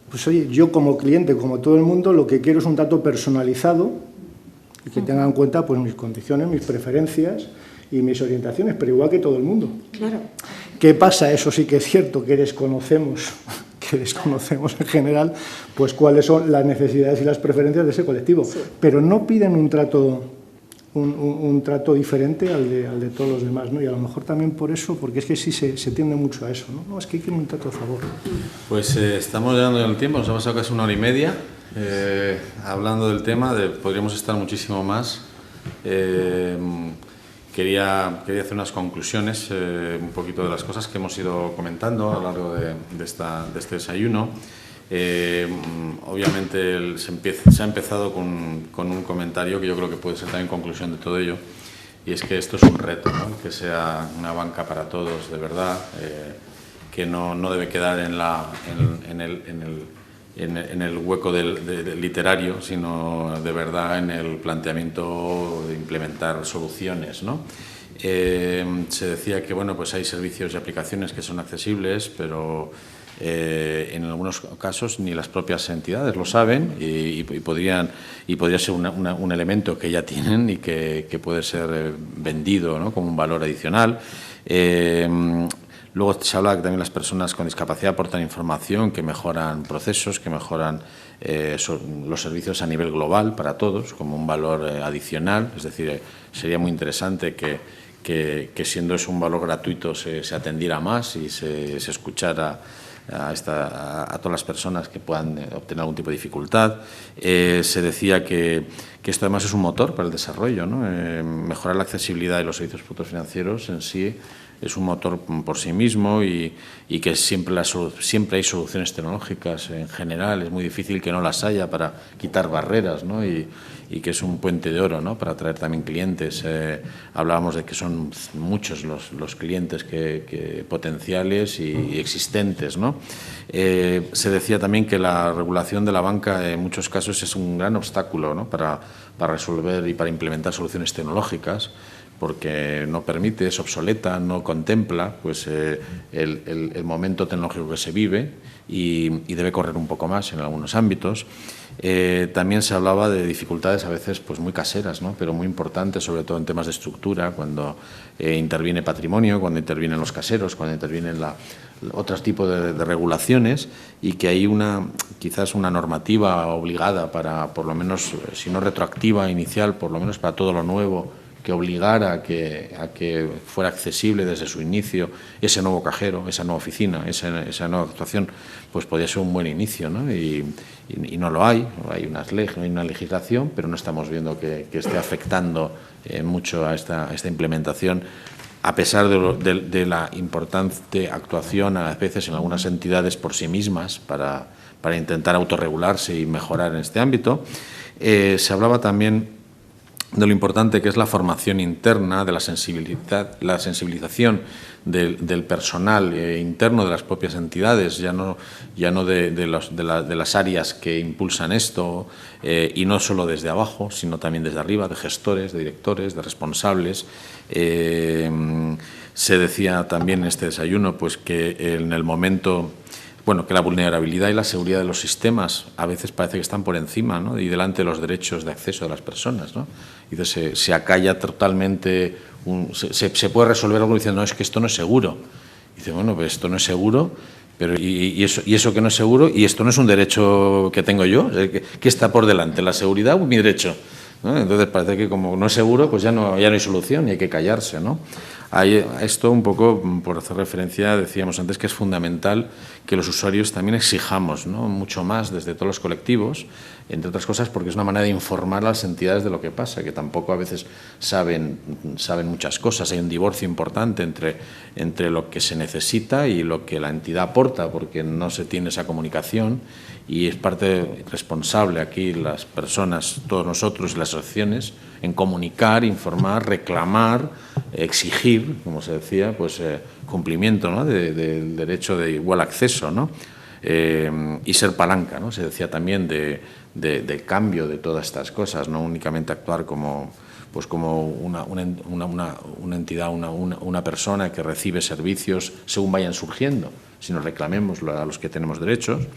Speaker 2: pues oye, yo como cliente, como todo el mundo, lo que quiero es un trato personalizado y que tenga en cuenta pues mis condiciones, mis preferencias y mis orientaciones, pero igual que todo el mundo.
Speaker 6: Claro.
Speaker 2: ¿Qué pasa? Eso sí que es cierto, que desconocemos en general pues cuáles son las necesidades y las preferencias de ese colectivo, sí. Pero no piden un trato un trato diferente al de todos los demás, ¿no? Y a lo mejor también por eso, porque es que sí se tiende mucho a eso, ¿no? No, es que hay que un trato a favor. Pues
Speaker 1: estamos llegando ya al tiempo, nos ha pasado casi 1 hora y media hablando del tema, podríamos estar muchísimo más. Quería hacer unas conclusiones un poquito de las cosas que hemos ido comentando a lo largo de este desayuno. Obviamente se ha empezado con un comentario que yo creo que puede ser también conclusión de todo ello, y es que esto es un reto, ¿no? Que sea una banca para todos de verdad, que no debe quedar en el hueco del literario, sino de verdad en el planteamiento de implementar soluciones, ¿no? Se decía que bueno, pues hay servicios y aplicaciones que son accesibles, pero en algunos casos ni las propias entidades lo saben y podría ser un elemento que ya tienen y que puede ser vendido, ¿no? Como un valor adicional. Luego se habla que también las personas con discapacidad aportan información que mejoran procesos, que mejoran los servicios a nivel global para todos, como un valor adicional. Es decir, sería muy interesante que siendo eso un valor gratuito se atendiera más y se escuchara a todas las personas que puedan obtener algún tipo de dificultad. Se decía que esto además es un motor para el desarrollo, ¿no? Mejorar la accesibilidad de los servicios públicos financieros en sí es un motor por sí mismo y que siempre hay soluciones tecnológicas en general. Es muy difícil que no las haya para quitar barreras, ¿no? Y que es un puente de oro, ¿no? Para atraer también clientes. Hablábamos de que son muchos los clientes potenciales y existentes, ¿no? Se decía también que la regulación de la banca en muchos casos es un gran obstáculo, ¿no? para resolver y para implementar soluciones tecnológicas, porque no permite, es obsoleta, no contempla pues, el momento tecnológico que se vive y debe correr un poco más en algunos ámbitos. También se hablaba de dificultades a veces pues, muy caseras, ¿no? Pero muy importantes, sobre todo en temas de estructura, cuando interviene patrimonio, cuando intervienen los caseros, cuando intervienen otros tipos de regulaciones, y que hay quizás una normativa obligada para, por lo menos, si no retroactiva, inicial, por lo menos para todo lo nuevo, que obligara a que fuera accesible desde su inicio ese nuevo cajero, esa nueva oficina, esa nueva actuación, pues podría ser un buen inicio, ¿no? Y no lo hay, hay una legislación, pero no estamos viendo que esté afectando mucho a esta implementación, a pesar de la importante actuación a veces en algunas entidades por sí mismas para intentar autorregularse y mejorar en este ámbito. Se hablaba también de lo importante que es la formación interna, de la sensibilización del personal interno de las propias entidades, ya no de las áreas que impulsan esto, y no solo desde abajo, sino también desde arriba, de gestores, de directores, de responsables. Se decía también en este desayuno pues, que en el momento... Bueno, que la vulnerabilidad y la seguridad de los sistemas a veces parece que están por encima, ¿no? Y delante de los derechos de acceso de las personas, ¿no? Y entonces se acalla totalmente, se puede resolver algo diciendo, no, es que esto no es seguro. Y dice, bueno, pues esto no es seguro, pero ¿y eso que no es seguro? ¿Y esto no es un derecho que tengo yo? ¿Qué está por delante, la seguridad o mi derecho? ¿No? Entonces parece que como no es seguro, pues ya no hay solución y hay que callarse, ¿no? Esto un poco, por hacer referencia, decíamos antes que es fundamental que los usuarios también exijamos, ¿no? Mucho más desde todos los colectivos, entre otras cosas porque es una manera de informar a las entidades de lo que pasa, que tampoco a veces saben muchas cosas. Hay un divorcio importante entre lo que se necesita y lo que la entidad aporta, porque no se tiene esa comunicación, y es parte responsable aquí las personas, todos nosotros y las asociaciones, en comunicar, informar, reclamar, exigir, como se decía, pues cumplimiento, ¿no? del derecho de igual acceso, ¿no? Y ser palanca, ¿no? Se decía también del cambio de todas estas cosas, no únicamente actuar como una entidad, una persona que recibe servicios según vayan surgiendo, sino reclamemos a los que tenemos derechos.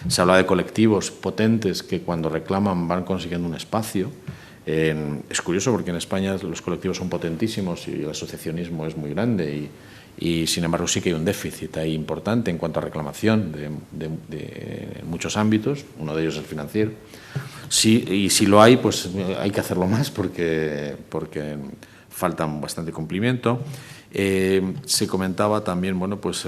Speaker 1: Se habla de colectivos potentes que cuando reclaman van consiguiendo un espacio. Es curioso porque en España los colectivos son potentísimos y el asociacionismo es muy grande y sin embargo sí que hay un déficit ahí importante en cuanto a reclamación de muchos ámbitos, uno de ellos es el financiero. Sí, y si lo hay, pues hay que hacerlo más porque falta bastante cumplimiento. Se comentaba también, bueno, pues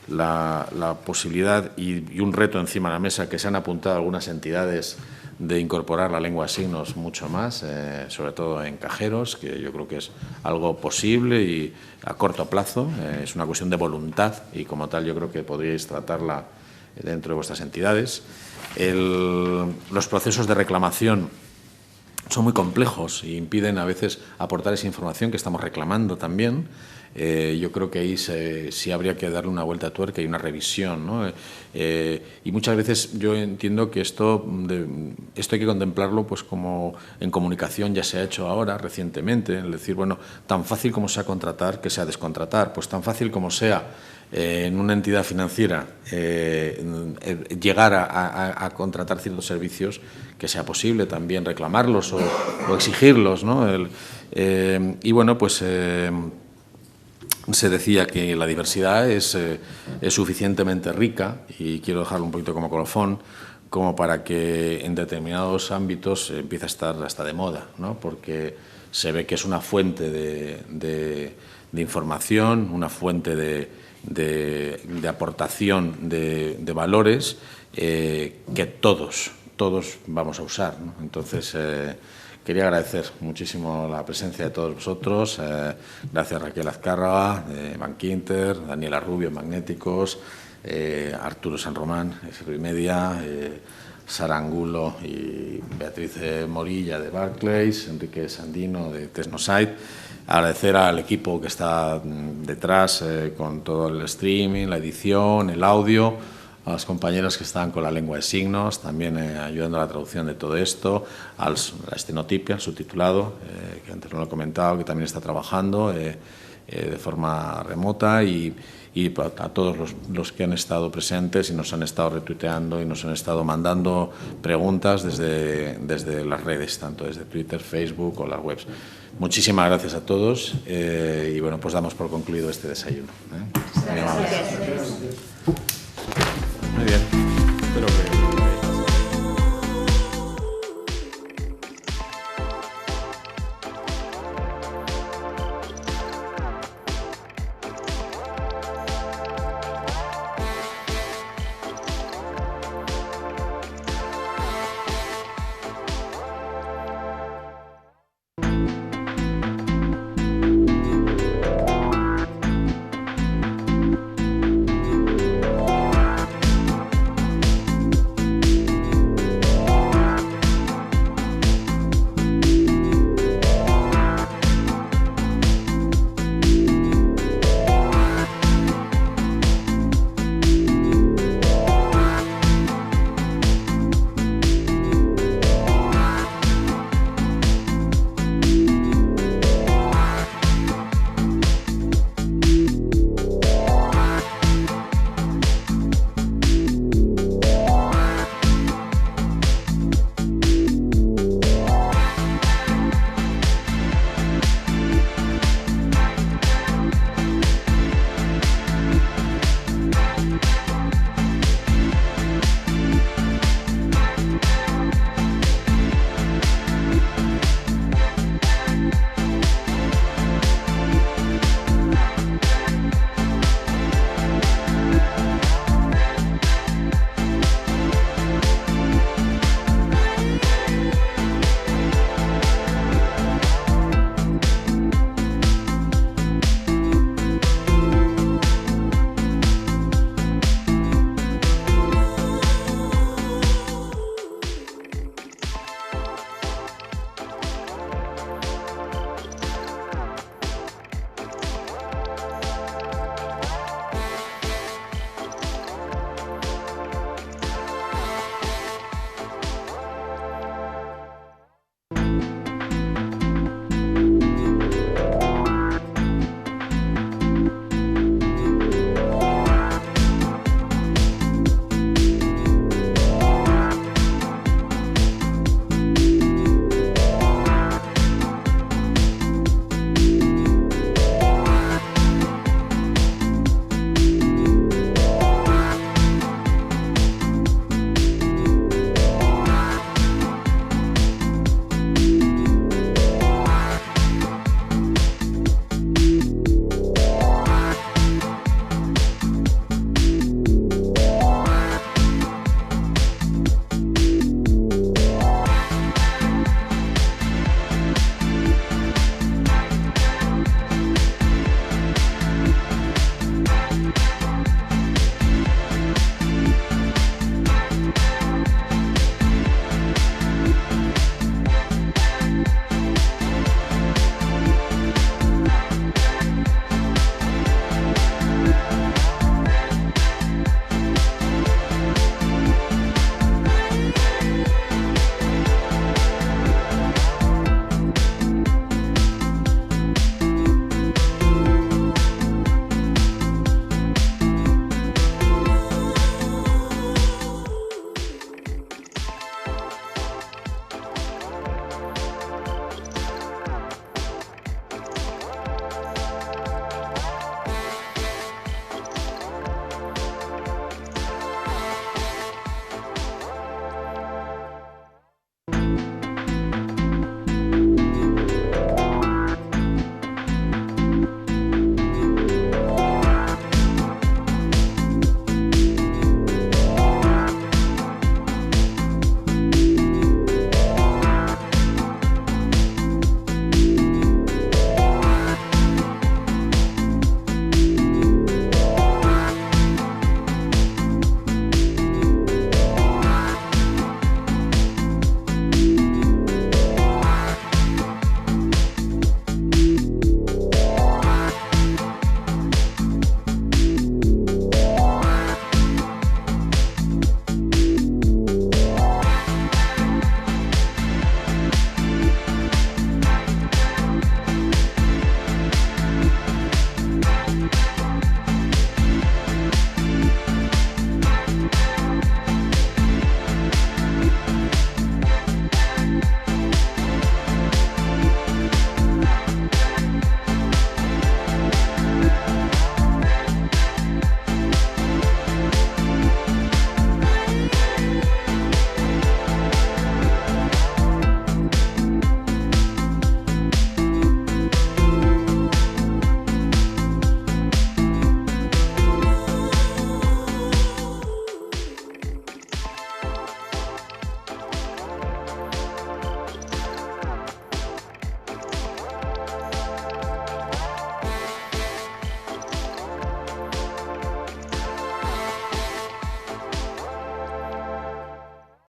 Speaker 1: la posibilidad y un reto encima de la mesa que se han apuntado algunas entidades de incorporar la lengua de signos mucho más, sobre todo en cajeros, que yo creo que es algo posible y a corto plazo. Es una cuestión de voluntad y como tal yo creo que podríais tratarla dentro de vuestras entidades. Los procesos de reclamación son muy complejos e impiden a veces aportar esa información que estamos reclamando también. Yo creo que ahí sí habría que darle una vuelta de tuerca y una revisión, ¿no? Y muchas veces yo entiendo que esto hay que contemplarlo pues como en comunicación ya se ha hecho ahora recientemente, es decir, bueno, tan fácil como sea contratar que sea descontratar, pues tan fácil como sea en una entidad financiera llegar a contratar ciertos servicios, que sea posible también reclamarlos o exigirlos, ¿no? Y bueno, pues se decía que la diversidad es suficientemente rica, y quiero dejarlo un poquito como colofón, como para que en determinados ámbitos empiece a estar hasta de moda, ¿no? Porque se ve que es una fuente de información, una fuente de aportación de valores que todos vamos a usar, ¿no? Entonces, quería agradecer muchísimo la presencia de todos vosotros. Gracias Raquel Azcárraga, de Bankinter, Daniela Rubio, Magnéticos, Arturo San Román, Media, Sara Angulo y Beatriz Morilla de Barclays, Enrique Sandino de Tesnosite. Agradecer al equipo que está detrás con todo el streaming, la edición, el audio, a las compañeras que están con la lengua de signos, también ayudando a la traducción de todo esto, a la estenotipia, al subtitulado, que antes no lo he comentado, que también está trabajando de forma remota, y a todos los que han estado presentes y nos han estado retuiteando y nos han estado mandando preguntas desde las redes, tanto desde Twitter, Facebook o las webs. Muchísimas gracias a todos y bueno, pues damos por concluido este desayuno. Muy amables.